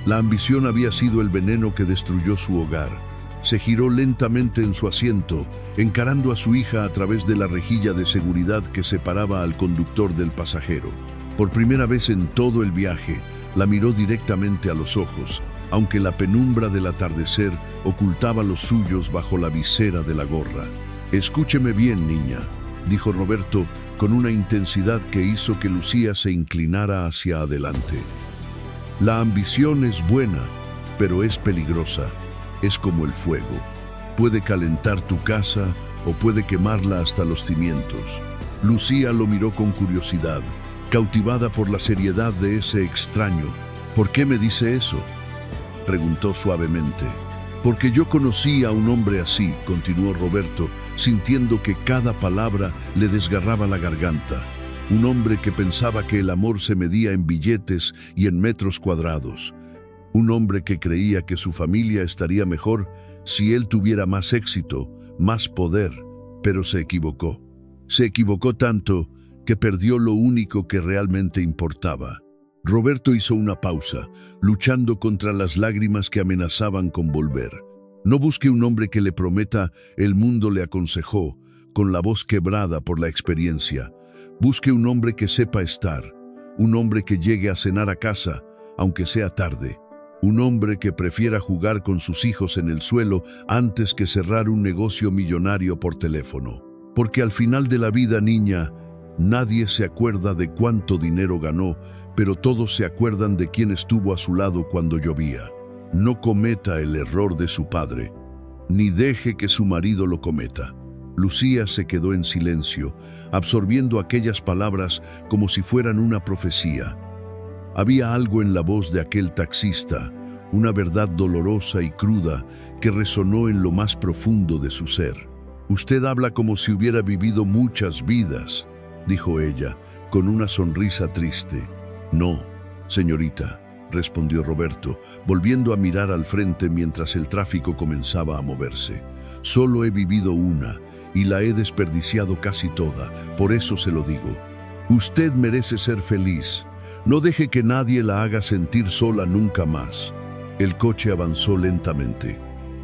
La ambición había sido el veneno que destruyó su hogar. Se giró lentamente en su asiento, encarando a su hija a través de la rejilla de seguridad que separaba al conductor del pasajero. Por primera vez en todo el viaje, la miró directamente a los ojos, aunque la penumbra del atardecer ocultaba los suyos bajo la visera de la gorra. «Escúcheme bien, niña», dijo Roberto con una intensidad que hizo que Lucía se inclinara hacia adelante. «La ambición es buena, pero es peligrosa. Es como el fuego. Puede calentar tu casa o puede quemarla hasta los cimientos». Lucía lo miró con curiosidad, cautivada por la seriedad de ese extraño. «¿Por qué me dice eso?», preguntó suavemente. «Porque yo conocí a un hombre así», continuó Roberto, sintiendo que cada palabra le desgarraba la garganta. Un hombre que pensaba que el amor se medía en billetes y en metros cuadrados. Un hombre que creía que su familia estaría mejor si él tuviera más éxito, más poder, pero se equivocó. Se equivocó tanto que perdió lo único que realmente importaba. Roberto hizo una pausa, luchando contra las lágrimas que amenazaban con volver. «No busque un hombre que le prometa el mundo», le aconsejó, con la voz quebrada por la experiencia. «Busque un hombre que sepa estar, un hombre que llegue a cenar a casa, aunque sea tarde. Un hombre que prefiera jugar con sus hijos en el suelo antes que cerrar un negocio millonario por teléfono. Porque al final de la vida, niña, nadie se acuerda de cuánto dinero ganó, pero todos se acuerdan de quién estuvo a su lado cuando llovía. No cometa el error de su padre, ni deje que su marido lo cometa». Lucía se quedó en silencio, absorbiendo aquellas palabras como si fueran una profecía. Había algo en la voz de aquel taxista, una verdad dolorosa y cruda que resonó en lo más profundo de su ser. «Usted habla como si hubiera vivido muchas vidas», dijo ella, con una sonrisa triste. «No, señorita», respondió Roberto, volviendo a mirar al frente mientras el tráfico comenzaba a moverse. «Solo he vivido una, y la he desperdiciado casi toda, por eso se lo digo. Usted merece ser feliz. No deje que nadie la haga sentir sola nunca más». El coche avanzó lentamente.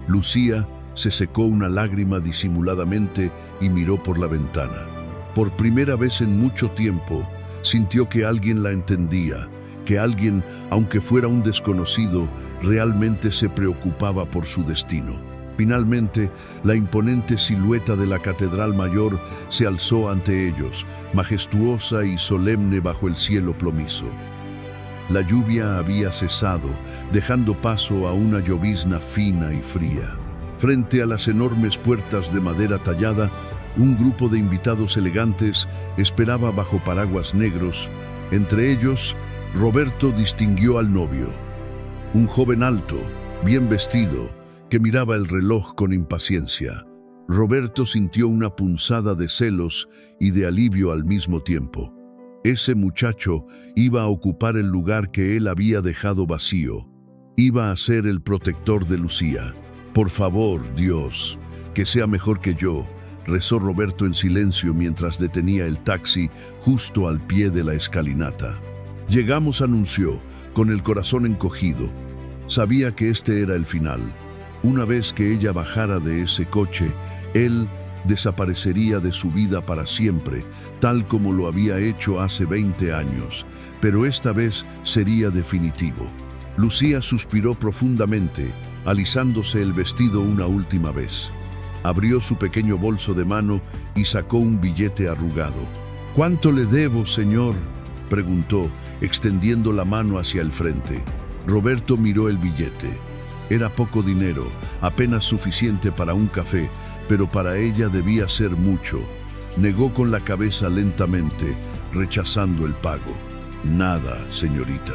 Lucía se secó una lágrima disimuladamente y miró por la ventana. Por primera vez en mucho tiempo, sintió que alguien la entendía, que alguien, aunque fuera un desconocido, realmente se preocupaba por su destino. Finalmente, la imponente silueta de la Catedral Mayor se alzó ante ellos, majestuosa y solemne bajo el cielo plomizo. La lluvia había cesado, dejando paso a una llovizna fina y fría. Frente a las enormes puertas de madera tallada, un grupo de invitados elegantes esperaba bajo paraguas negros. Entre ellos, Roberto distinguió al novio, un joven alto, bien vestido, que miraba el reloj con impaciencia. Roberto sintió una punzada de celos y de alivio al mismo tiempo. Ese muchacho iba a ocupar el lugar que él había dejado vacío. Iba a ser el protector de Lucía. «Por favor, Dios, que sea mejor que yo», rezó Roberto en silencio mientras detenía el taxi justo al pie de la escalinata. «Llegamos», anunció, con el corazón encogido. Sabía que este era el final. Una vez que ella bajara de ese coche, él desaparecería de su vida para siempre, tal como lo había hecho hace 20 años, pero esta vez sería definitivo. Lucía suspiró profundamente, alisándose el vestido una última vez. Abrió su pequeño bolso de mano y sacó un billete arrugado. «¿Cuánto le debo, señor?», preguntó, extendiendo la mano hacia el frente. Roberto miró el billete. Era poco dinero, apenas suficiente para un café, pero para ella debía ser mucho. Negó con la cabeza lentamente, rechazando el pago. «Nada, señorita».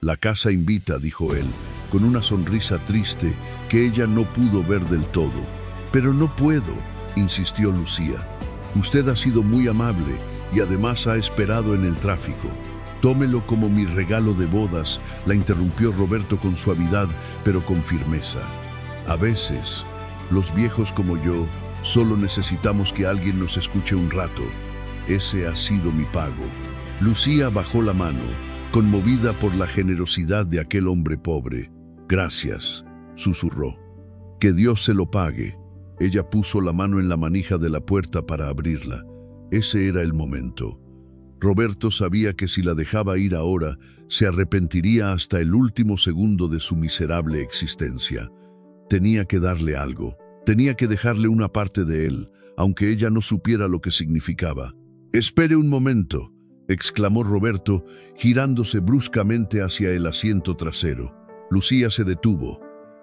«La casa invita», dijo él, con una sonrisa triste que ella no pudo ver del todo. «Pero no puedo», insistió Lucía. «Usted ha sido muy amable y además ha esperado en el tráfico». «Tómelo como mi regalo de bodas», la interrumpió Roberto con suavidad, pero con firmeza. «A veces, los viejos como yo Solo necesitamos que alguien nos escuche un rato. Ese ha sido mi pago. Lucía bajó la mano, conmovida por la generosidad de aquel hombre pobre. Gracias, susurró. Que Dios se lo pague. Ella puso la mano en la manija de la puerta para abrirla. Ese era el momento. Roberto sabía que si la dejaba ir ahora, se arrepentiría hasta el último segundo de su miserable existencia. Tenía que darle algo. Tenía que dejarle una parte de él, aunque ella no supiera lo que significaba. «Espere un momento», exclamó Roberto, girándose bruscamente hacia el asiento trasero. Lucía se detuvo,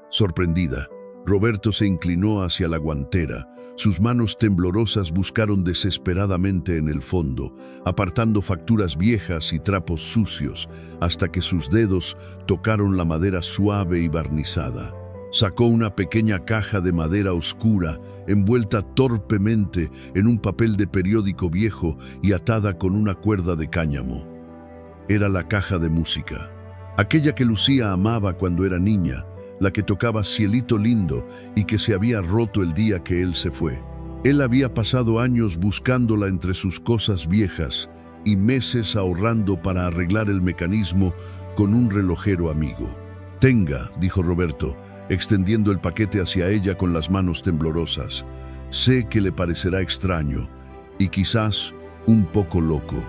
sorprendida. Roberto se inclinó hacia la guantera. Sus manos temblorosas buscaron desesperadamente en el fondo, apartando facturas viejas y trapos sucios, hasta que sus dedos tocaron la madera suave y barnizada. Sacó una pequeña caja de madera oscura, envuelta torpemente en un papel de periódico viejo y atada con una cuerda de cáñamo. Era la caja de música, aquella que Lucía amaba cuando era niña, la que tocaba Cielito Lindo y que se había roto el día que él se fue. Él había pasado años buscándola entre sus cosas viejas y meses ahorrando para arreglar el mecanismo con un relojero amigo. «Tenga», dijo Roberto, extendiendo el paquete hacia ella con las manos temblorosas. «Sé que le parecerá extraño y quizás un poco loco,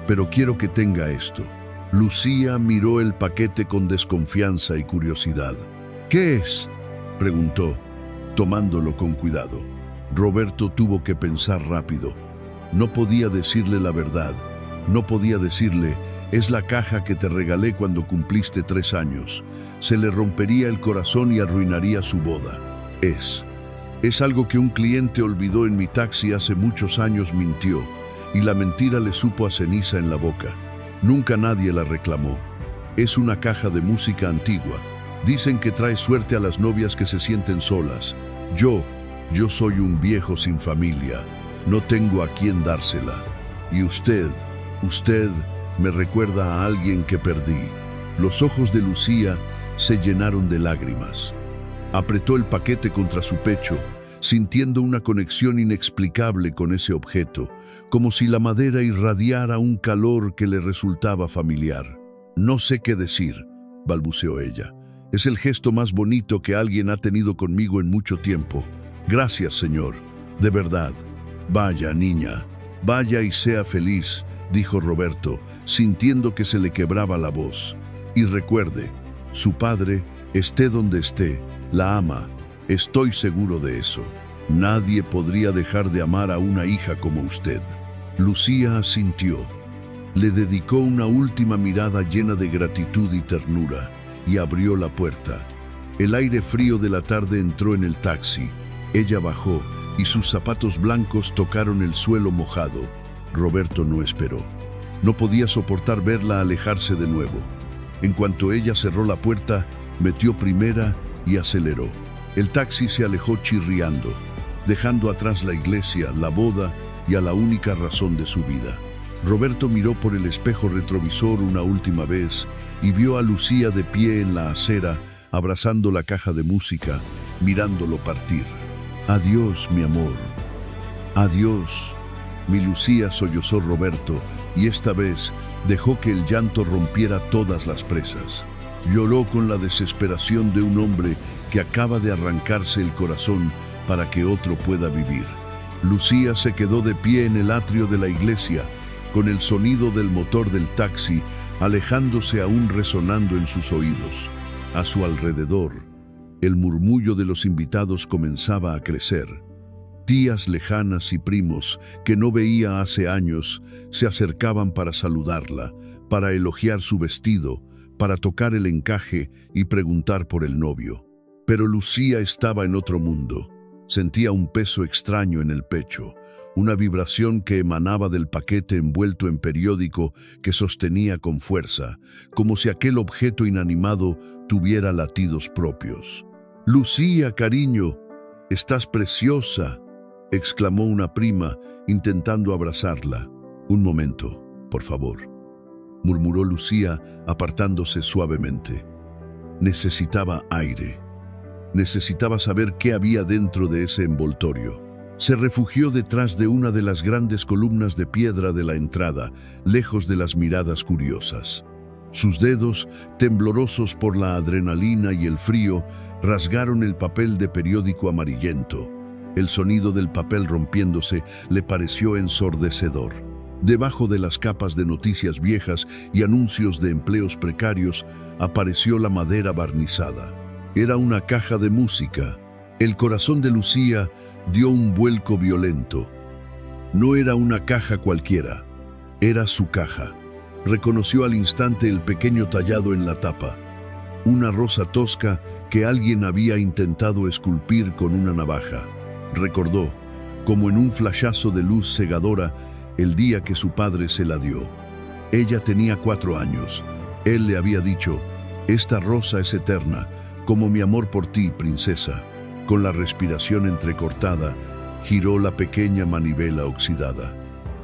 pero quiero que tenga esto». Lucía miró el paquete con desconfianza y curiosidad. «¿Qué es?», preguntó, tomándolo con cuidado. Roberto tuvo que pensar rápido. No podía decirle la verdad. No podía decirle: «Es la caja que te regalé cuando cumpliste 3 años». Se le rompería el corazón y arruinaría su boda. Es algo que un cliente olvidó en mi taxi hace muchos años», mintió, y la mentira le supo a ceniza en la boca. Nunca nadie la reclamó. «Es una caja de música antigua. Dicen que trae suerte a las novias que se sienten solas. Yo soy un viejo sin familia. No tengo a quién dársela. Y usted me recuerda a alguien que perdí». Los ojos de Lucía se llenaron de lágrimas. Apretó el paquete contra su pecho, sintiendo una conexión inexplicable con ese objeto, como si la madera irradiara un calor que le resultaba familiar. «No sé qué decir», balbuceó ella. «Es el gesto más bonito que alguien ha tenido conmigo en mucho tiempo. Gracias, señor, de verdad». «Vaya, niña, vaya y sea feliz», dijo Roberto, sintiendo que se le quebraba la voz. «Y recuerde, su padre, esté donde esté, la ama. Estoy seguro de eso. Nadie podría dejar de amar a una hija como usted». Lucía asintió. Le dedicó una última mirada llena de gratitud y ternura y abrió la puerta. El aire frío de la tarde entró en el taxi. Ella bajó y sus zapatos blancos tocaron el suelo mojado. Roberto no esperó. No podía soportar verla alejarse de nuevo. En cuanto ella cerró la puerta, metió primera y aceleró. El taxi se alejó chirriando, dejando atrás la iglesia, la boda y a la única razón de su vida. Roberto miró por el espejo retrovisor una última vez y vio a Lucía de pie en la acera, abrazando la caja de música, mirándolo partir. «Adiós, mi amor. Adiós, mi Lucía», sollozó Roberto, y esta vez dejó que el llanto rompiera todas las presas. Lloró con la desesperación de un hombre que acaba de arrancarse el corazón para que otro pueda vivir. Lucía se quedó de pie en el atrio de la iglesia, con el sonido del motor del taxi alejándose aún resonando en sus oídos. A su alrededor, el murmullo de los invitados comenzaba a crecer. Tías lejanas y primos que no veía hace años se acercaban para saludarla, para elogiar su vestido, para tocar el encaje y preguntar por el novio. Pero Lucía estaba en otro mundo. Sentía un peso extraño en el pecho, una vibración que emanaba del paquete envuelto en periódico que sostenía con fuerza, como si aquel objeto inanimado tuviera latidos propios. «Lucía, cariño, estás preciosa», exclamó una prima, intentando abrazarla. «Un momento, por favor», murmuró Lucía, apartándose suavemente. Necesitaba aire. Necesitaba saber qué había dentro de ese envoltorio. Se refugió detrás de una de las grandes columnas de piedra de la entrada, lejos de las miradas curiosas. Sus dedos, temblorosos por la adrenalina y el frío, rasgaron el papel de periódico amarillento. El sonido del papel rompiéndose le pareció ensordecedor. Debajo de las capas de noticias viejas y anuncios de empleos precarios, apareció la madera barnizada. Era una caja de música. El corazón de Lucía dio un vuelco violento. No era una caja cualquiera, era su caja. Reconoció al instante el pequeño tallado en la tapa, una rosa tosca que alguien había intentado esculpir con una navaja. Recordó, como en un flashazo de luz cegadora, el día que su padre se la dio. Ella tenía 4 años. Él le había dicho: «Esta rosa es eterna, como mi amor por ti, princesa». Con la respiración entrecortada, giró la pequeña manivela oxidada.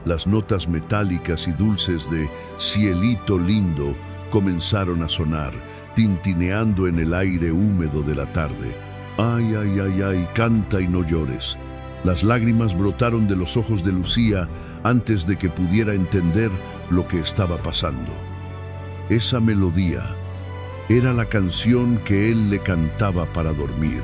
Las notas metálicas y dulces de «Cielito lindo» comenzaron a sonar, tintineando en el aire húmedo de la tarde. «Ay, ay, ay, ay, canta y no llores». Las lágrimas brotaron de los ojos de Lucía antes de que pudiera entender lo que estaba pasando. Esa melodía era la canción que él le cantaba para dormir.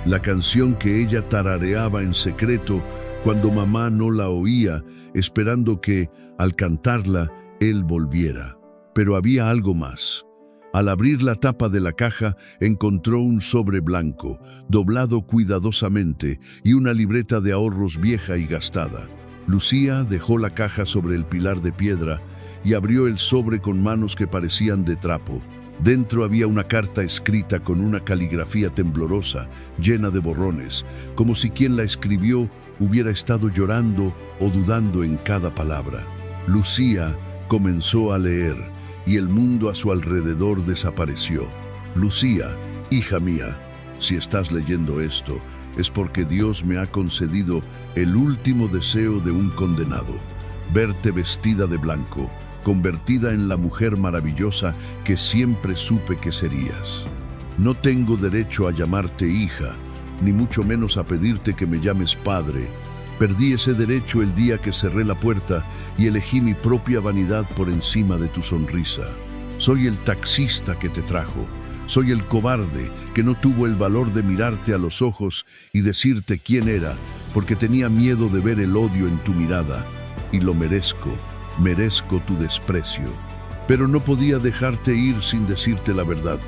La canción que ella tarareaba en secreto cuando mamá no la oía, esperando que, al cantarla, él volviera. Pero había algo más. Al abrir la tapa de la caja, encontró un sobre blanco, doblado cuidadosamente, y una libreta de ahorros vieja y gastada. Lucía dejó la caja sobre el pilar de piedra y abrió el sobre con manos que parecían de trapo. Dentro había una carta escrita con una caligrafía temblorosa, llena de borrones, como si quien la escribió hubiera estado llorando o dudando en cada palabra. Lucía comenzó a leer, y el mundo a su alrededor desapareció. «Lucía, hija mía, si estás leyendo esto, es porque Dios me ha concedido el último deseo de un condenado: verte vestida de blanco, convertida en la mujer maravillosa que siempre supe que serías. No tengo derecho a llamarte hija, ni mucho menos a pedirte que me llames padre. Perdí ese derecho el día que cerré la puerta y elegí mi propia vanidad por encima de tu sonrisa. Soy el taxista que te trajo. Soy el cobarde que no tuvo el valor de mirarte a los ojos y decirte quién era, porque tenía miedo de ver el odio en tu mirada. Y lo merezco, merezco tu desprecio. Pero no podía dejarte ir sin decirte la verdad.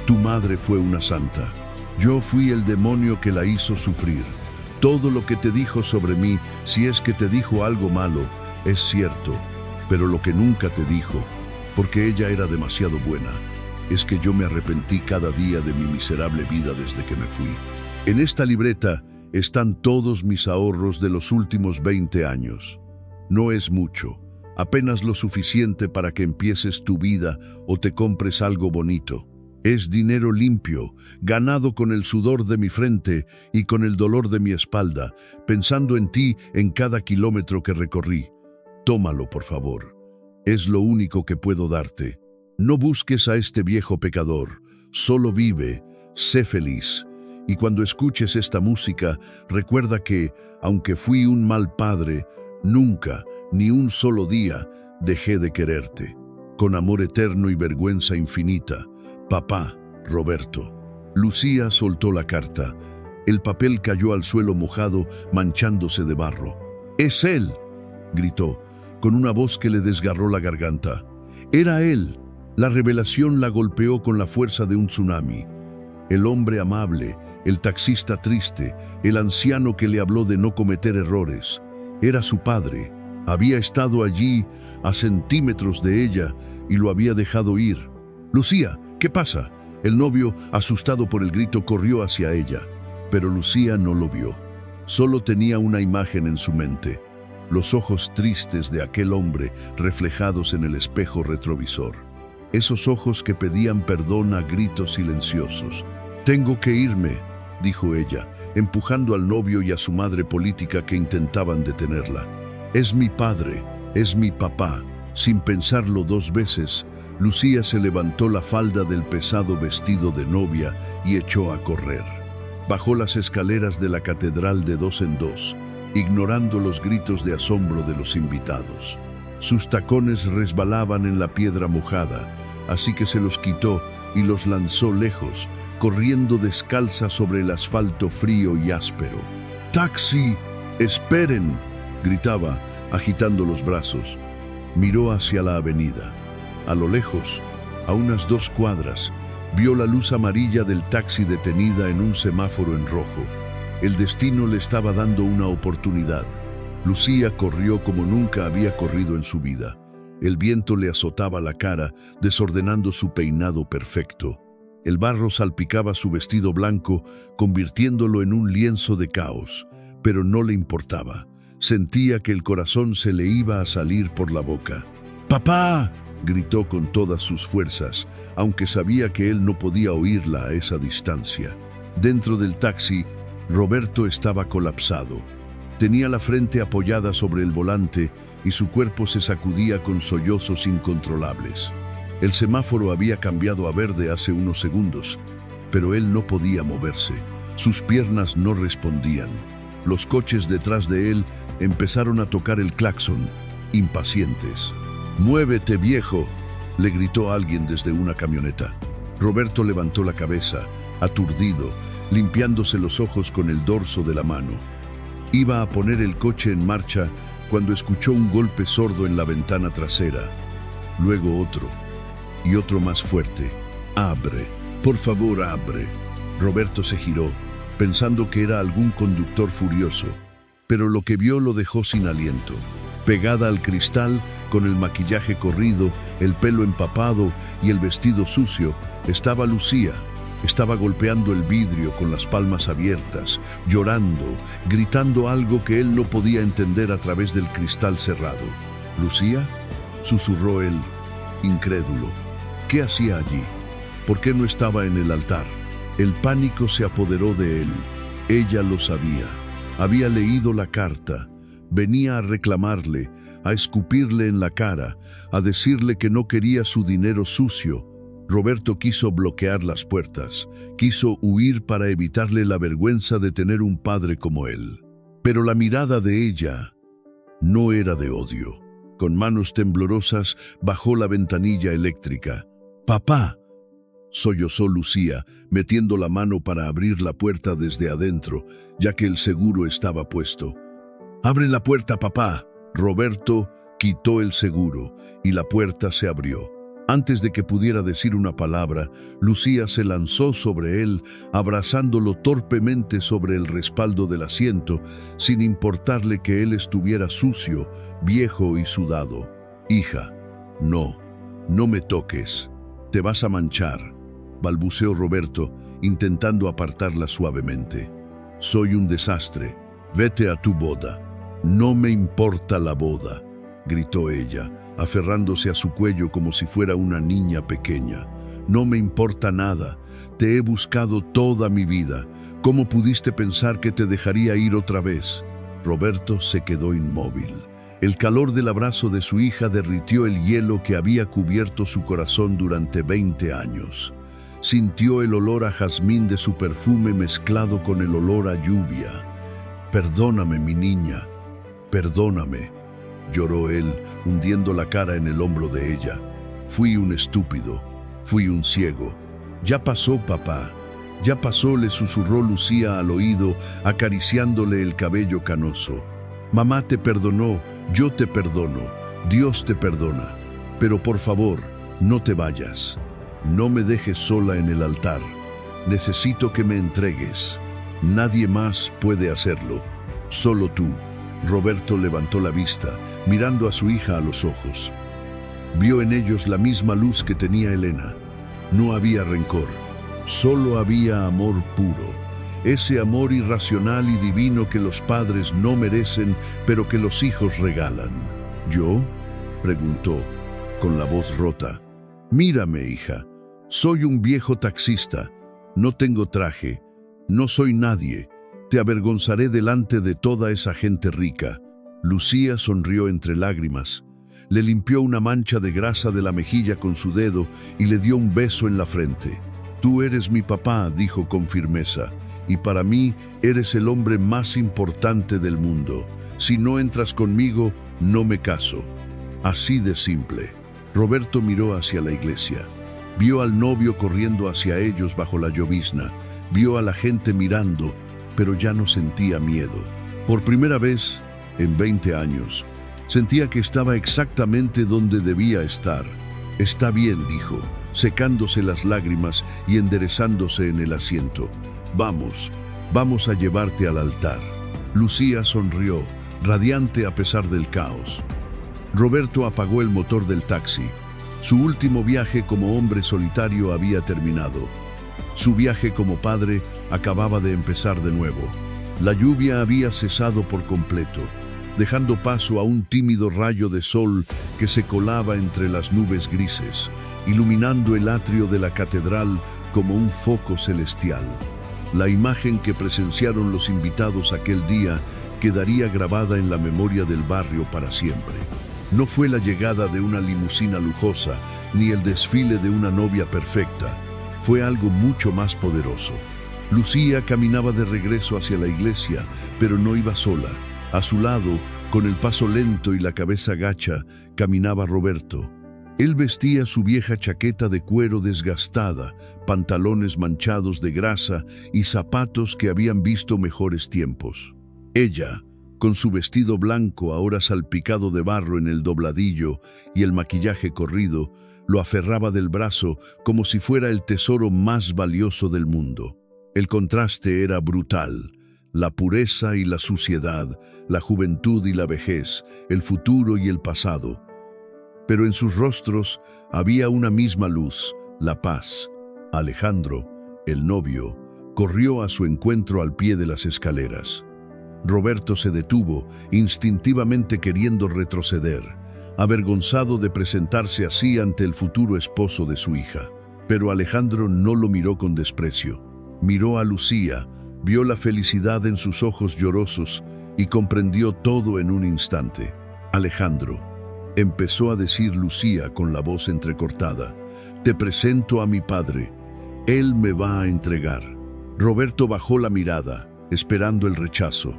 Tu madre fue una santa. Yo fui el demonio que la hizo sufrir. Todo lo que te dijo sobre mí, si es que te dijo algo malo, es cierto, pero lo que nunca te dijo, porque ella era demasiado buena, es que yo me arrepentí cada día de mi miserable vida desde que me fui. En esta libreta están todos mis ahorros de los últimos 20 años. No es mucho, apenas lo suficiente para que empieces tu vida o te compres algo bonito. Es dinero limpio, ganado con el sudor de mi frente y con el dolor de mi espalda, pensando en ti en cada kilómetro que recorrí. Tómalo, por favor. Es lo único que puedo darte. No busques a este viejo pecador. Solo vive, sé feliz. Y cuando escuches esta música, recuerda que, aunque fui un mal padre, nunca, ni un solo día, dejé de quererte. Con amor eterno y vergüenza infinita. Papá, Roberto». Lucía soltó la carta. El papel cayó al suelo mojado, manchándose de barro. «¡Es él!», gritó, con una voz que le desgarró la garganta. Era él. La revelación la golpeó con la fuerza de un tsunami. El hombre amable, el taxista triste, el anciano que le habló de no cometer errores. Era su padre. Había estado allí, a centímetros de ella, y lo había dejado ir. «Lucía, ¿qué pasa?». El novio, asustado por el grito, corrió hacia ella, pero Lucía no lo vio. Solo tenía una imagen en su mente: los ojos tristes de aquel hombre reflejados en el espejo retrovisor. Esos ojos que pedían perdón a gritos silenciosos. «Tengo que irme», dijo ella, empujando al novio y a su madre política que intentaban detenerla. «Es mi padre, es mi papá». Sin pensarlo 2 veces, Lucía se levantó la falda del pesado vestido de novia y echó a correr. Bajó las escaleras de la catedral de 2 en 2 ignorando los gritos de asombro de los invitados. Sus tacones resbalaban en la piedra mojada, así que se los quitó y los lanzó lejos, corriendo descalza sobre el asfalto frío y áspero. ¡Taxi! ¡Esperen!, gritaba, agitando los brazos. Miró hacia la avenida. A lo lejos, a unas 2 cuadras, vio la luz amarilla del taxi detenida en un semáforo en rojo. El destino le estaba dando una oportunidad. Lucía corrió como nunca había corrido en su vida. El viento le azotaba la cara, desordenando su peinado perfecto. El barro salpicaba su vestido blanco, convirtiéndolo en un lienzo de caos, pero no le importaba. Sentía que el corazón se le iba a salir por la boca. ¡Papá!, gritó con todas sus fuerzas, aunque sabía que él no podía oírla a esa distancia. Dentro del taxi, Roberto estaba colapsado. Tenía la frente apoyada sobre el volante y su cuerpo se sacudía con sollozos incontrolables. El semáforo había cambiado a verde hace unos segundos, pero él no podía moverse. Sus piernas no respondían. Los coches detrás de él empezaron a tocar el claxon, impacientes. «¡Muévete, viejo!», le gritó alguien desde una camioneta. Roberto levantó la cabeza, aturdido, limpiándose los ojos con el dorso de la mano. Iba a poner el coche en marcha cuando escuchó un golpe sordo en la ventana trasera. Luego otro, y otro más fuerte. «¡Abre! ¡Por favor, abre!». Roberto se giró, pensando que era algún conductor furioso, pero lo que vio lo dejó sin aliento. Pegada al cristal, con el maquillaje corrido, el pelo empapado y el vestido sucio, estaba Lucía. Estaba golpeando el vidrio con las palmas abiertas, llorando, gritando algo que él no podía entender a través del cristal cerrado. «¿Lucía?», susurró él, incrédulo. ¿Qué hacía allí? ¿Por qué no estaba en el altar? El pánico se apoderó de él. Ella lo sabía. Había leído la carta. Venía a reclamarle, a escupirle en la cara, a decirle que no quería su dinero sucio. Roberto quiso bloquear las puertas, quiso huir para evitarle la vergüenza de tener un padre como él. Pero la mirada de ella no era de odio. Con manos temblorosas bajó la ventanilla eléctrica. «¡Papá!», sollozó Lucía, metiendo la mano para abrir la puerta desde adentro, ya que el seguro estaba puesto. «¡Abre la puerta, papá!». Roberto quitó el seguro y la puerta se abrió. Antes de que pudiera decir una palabra, Lucía se lanzó sobre él, abrazándolo torpemente sobre el respaldo del asiento, sin importarle que él estuviera sucio, viejo y sudado. «Hija, no me toques, te vas a manchar», balbuceó Roberto, intentando apartarla suavemente. «Soy un desastre, vete a tu boda». «No me importa la boda», gritó ella, aferrándose a su cuello como si fuera una niña pequeña. «No me importa nada. Te he buscado toda mi vida. ¿Cómo pudiste pensar que te dejaría ir otra vez?». Roberto se quedó inmóvil. El calor del abrazo de su hija derritió el hielo que había cubierto su corazón durante 20 años. Sintió el olor a jazmín de su perfume mezclado con el olor a lluvia. «Perdóname, mi niña, perdóname», lloró él, hundiendo la cara en el hombro de ella. «Fui un estúpido, fui un ciego. Ya pasó, papá, ya pasó», le susurró Lucía al oído, acariciándole el cabello canoso. «Mamá te perdonó, yo te perdono, Dios te perdona. Pero por favor, no te vayas. No me dejes sola en el altar. Necesito que me entregues. Nadie más puede hacerlo, solo tú». Roberto levantó la vista, mirando a su hija a los ojos. Vio en ellos la misma luz que tenía Elena. No había rencor, solo había amor puro. Ese amor irracional y divino que los padres no merecen, pero que los hijos regalan. «¿Yo?», preguntó, con la voz rota. «Mírame, hija, soy un viejo taxista, no tengo traje, no soy nadie. Te avergonzaré delante de toda esa gente rica». Lucía sonrió entre lágrimas. Le limpió una mancha de grasa de la mejilla con su dedo y le dio un beso en la frente. «Tú eres mi papá», dijo con firmeza, y para mí eres el hombre más importante del mundo. Si no entras conmigo, no me caso. Así de simple. Roberto miró hacia la iglesia. Vio al novio corriendo hacia ellos bajo la llovizna. Vio a la gente mirando, pero ya no sentía miedo. Por primera vez en 20 años, sentía que estaba exactamente donde debía estar. Está bien, dijo, secándose las lágrimas y enderezándose en el asiento. Vamos a llevarte al altar. Lucía sonrió, radiante a pesar del caos. Roberto apagó el motor del taxi. Su último viaje como hombre solitario había terminado. Su viaje como padre acababa de empezar de nuevo. La lluvia había cesado por completo, dejando paso a un tímido rayo de sol que se colaba entre las nubes grises, iluminando el atrio de la catedral como un foco celestial. La imagen que presenciaron los invitados aquel día quedaría grabada en la memoria del barrio para siempre. No fue la llegada de una limusina lujosa, ni el desfile de una novia perfecta. Fue algo mucho más poderoso. Lucía caminaba de regreso hacia la iglesia, pero no iba sola. A su lado, con el paso lento y la cabeza gacha, caminaba Roberto. Él vestía su vieja chaqueta de cuero desgastada, pantalones manchados de grasa y zapatos que habían visto mejores tiempos. Ella, con su vestido blanco ahora salpicado de barro en el dobladillo y el maquillaje corrido, lo aferraba del brazo como si fuera el tesoro más valioso del mundo. El contraste era brutal. La pureza y la suciedad, la juventud y la vejez, el futuro y el pasado. Pero en sus rostros había una misma luz, la paz. Alejandro, el novio, corrió a su encuentro al pie de las escaleras. Roberto se detuvo, instintivamente queriendo retroceder, avergonzado de presentarse así ante el futuro esposo de su hija. Pero Alejandro no lo miró con desprecio. Miró a Lucía, vio la felicidad en sus ojos llorosos y comprendió todo en un instante. Alejandro, empezó a decir Lucía con la voz entrecortada, te presento a mi padre. Él me va a entregar. Roberto bajó la mirada, esperando el rechazo,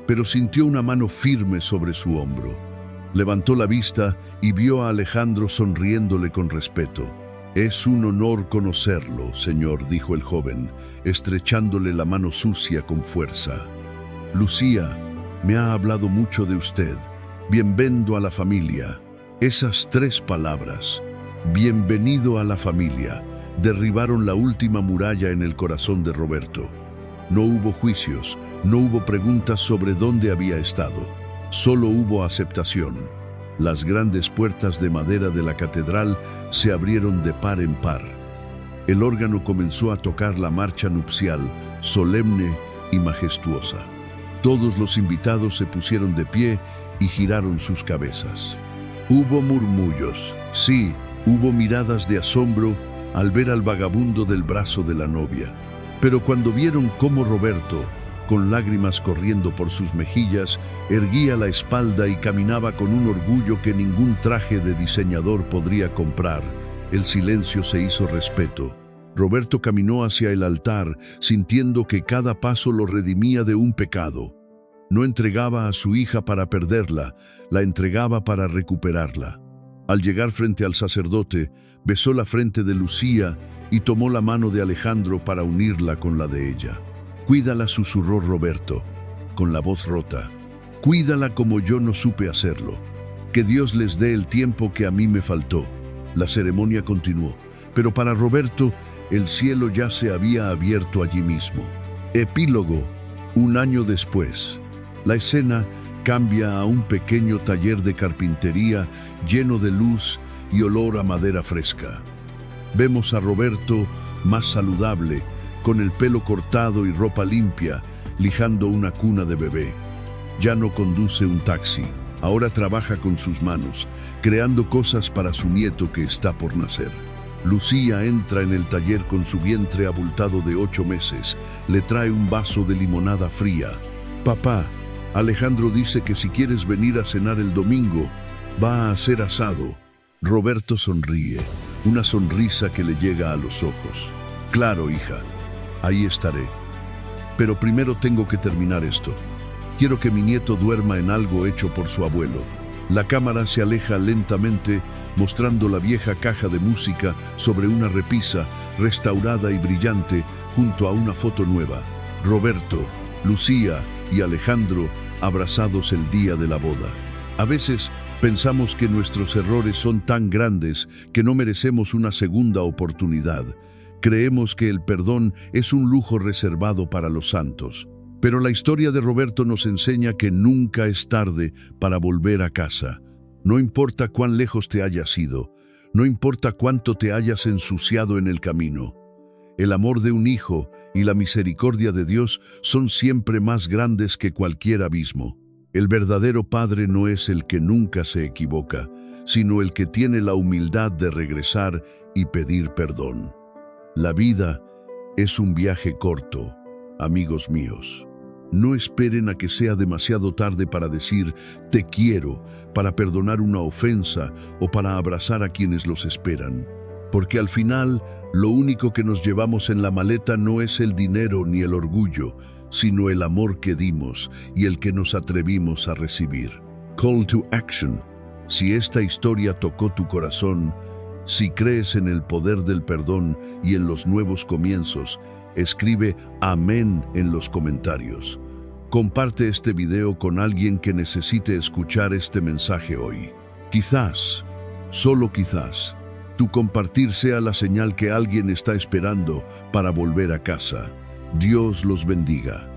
pero sintió una mano firme sobre su hombro. Levantó la vista y vio a Alejandro sonriéndole con respeto. Es un honor conocerlo, señor, dijo el joven, estrechándole la mano sucia con fuerza. Lucía, me ha hablado mucho de usted. Bienvenido a la familia. Esas 3 palabras, bienvenido a la familia, derribaron la última muralla en el corazón de Roberto. No hubo juicios, no hubo preguntas sobre dónde había estado. Solo hubo aceptación. Las grandes puertas de madera de la catedral se abrieron de par en par. El órgano comenzó a tocar la marcha nupcial, solemne y majestuosa. Todos los invitados se pusieron de pie y giraron sus cabezas. Hubo murmullos, sí, hubo miradas de asombro al ver al vagabundo del brazo de la novia. Pero cuando vieron cómo Roberto, con lágrimas corriendo por sus mejillas, erguía la espalda y caminaba con un orgullo que ningún traje de diseñador podría comprar, el silencio se hizo respeto. Roberto caminó hacia el altar, sintiendo que cada paso lo redimía de un pecado. No entregaba a su hija para perderla, la entregaba para recuperarla. Al llegar frente al sacerdote, besó la frente de Lucía y tomó la mano de Alejandro para unirla con la de ella. Cuídala, susurró Roberto, con la voz rota. Cuídala como yo no supe hacerlo. Que Dios les dé el tiempo que a mí me faltó. La ceremonia continuó, pero para Roberto, el cielo ya se había abierto allí mismo. Epílogo. 1 año después. La escena cambia a un pequeño taller de carpintería lleno de luz y olor a madera fresca. Vemos a Roberto más saludable, con el pelo cortado y ropa limpia, lijando una cuna de bebé. Ya no conduce un taxi, ahora trabaja con sus manos, creando cosas para su nieto que está por nacer. Lucía entra en el taller con su vientre abultado de 8 meses, le trae un vaso de limonada fría. Papá, Alejandro dice que si quieres venir a cenar el domingo, va a hacer asado. Roberto sonríe, una sonrisa que le llega a los ojos. Claro, hija. Ahí estaré. Pero primero tengo que terminar esto. Quiero que mi nieto duerma en algo hecho por su abuelo. La cámara se aleja lentamente, mostrando la vieja caja de música sobre una repisa restaurada y brillante junto a una foto nueva. Roberto, Lucía y Alejandro abrazados el día de la boda. A veces pensamos que nuestros errores son tan grandes que no merecemos una segunda oportunidad. Creemos que el perdón es un lujo reservado para los santos. Pero la historia de Roberto nos enseña que nunca es tarde para volver a casa. No importa cuán lejos te hayas ido, no importa cuánto te hayas ensuciado en el camino. El amor de un hijo y la misericordia de Dios son siempre más grandes que cualquier abismo. El verdadero padre no es el que nunca se equivoca, sino el que tiene la humildad de regresar y pedir perdón. La vida es un viaje corto, amigos míos. No esperen a que sea demasiado tarde para decir «te quiero», para perdonar una ofensa o para abrazar a quienes los esperan. Porque al final, lo único que nos llevamos en la maleta no es el dinero ni el orgullo, sino el amor que dimos y el que nos atrevimos a recibir. Call to action. Si esta historia tocó tu corazón, si crees en el poder del perdón y en los nuevos comienzos, escribe amén en los comentarios. Comparte este video con alguien que necesite escuchar este mensaje hoy. Quizás, solo quizás, tu compartir sea la señal que alguien está esperando para volver a casa. Dios los bendiga.